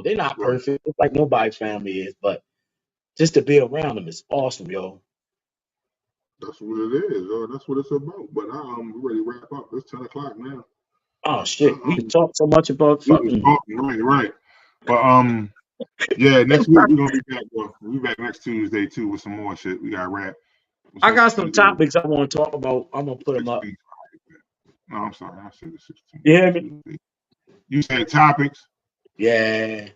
They're not Right. perfect, it's like nobody's family is, but just to be around them is awesome, yo. That's what it is, yo. That's what it's about. But we're ready to wrap up. It's 10 o'clock now. Oh shit, we could talk so much about We was fucking. talking, right. But yeah, next week we're gonna be back. We'll be back next Tuesday too with some more shit. We got rap. I got some topics I want to talk about. I'm gonna put them up. 16th. No, I'm sorry. I said the 16th. You hear me? Tuesday. You said topics. Yeah.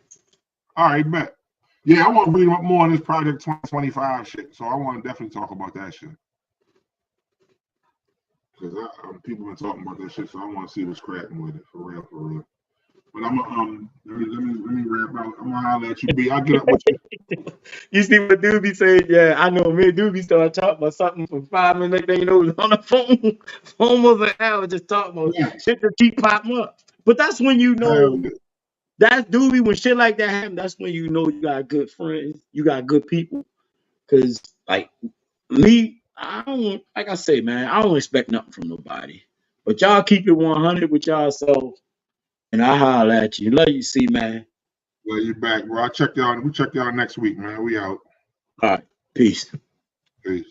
All right, bet. Yeah, I want to read up more on this Project 2025 shit. So I want to definitely talk about that shit. Because people been talking about that shit, so I want to see what's cracking with it for real, for real. But I'm gonna let me wrap out. I'm gonna holler at you, B. I'll get up with you. You see what dude be saying? Yeah, I know. Me and dude be started talking about something for 5 minutes. They know was on the phone for almost an hour just talking about shit that keep popping up. But that's when you know. Yeah. That's doobie when shit like that happen. That's when you know you got good friends, you got good people. Cause like me, I don't like I say, man, I don't expect nothing from nobody. But y'all keep it 100 with y'all self, and I holler at you. Love you, see, man. Well, you back, bro. I'll check y'all. We check y'all next week, man. We out. All right, peace. Peace.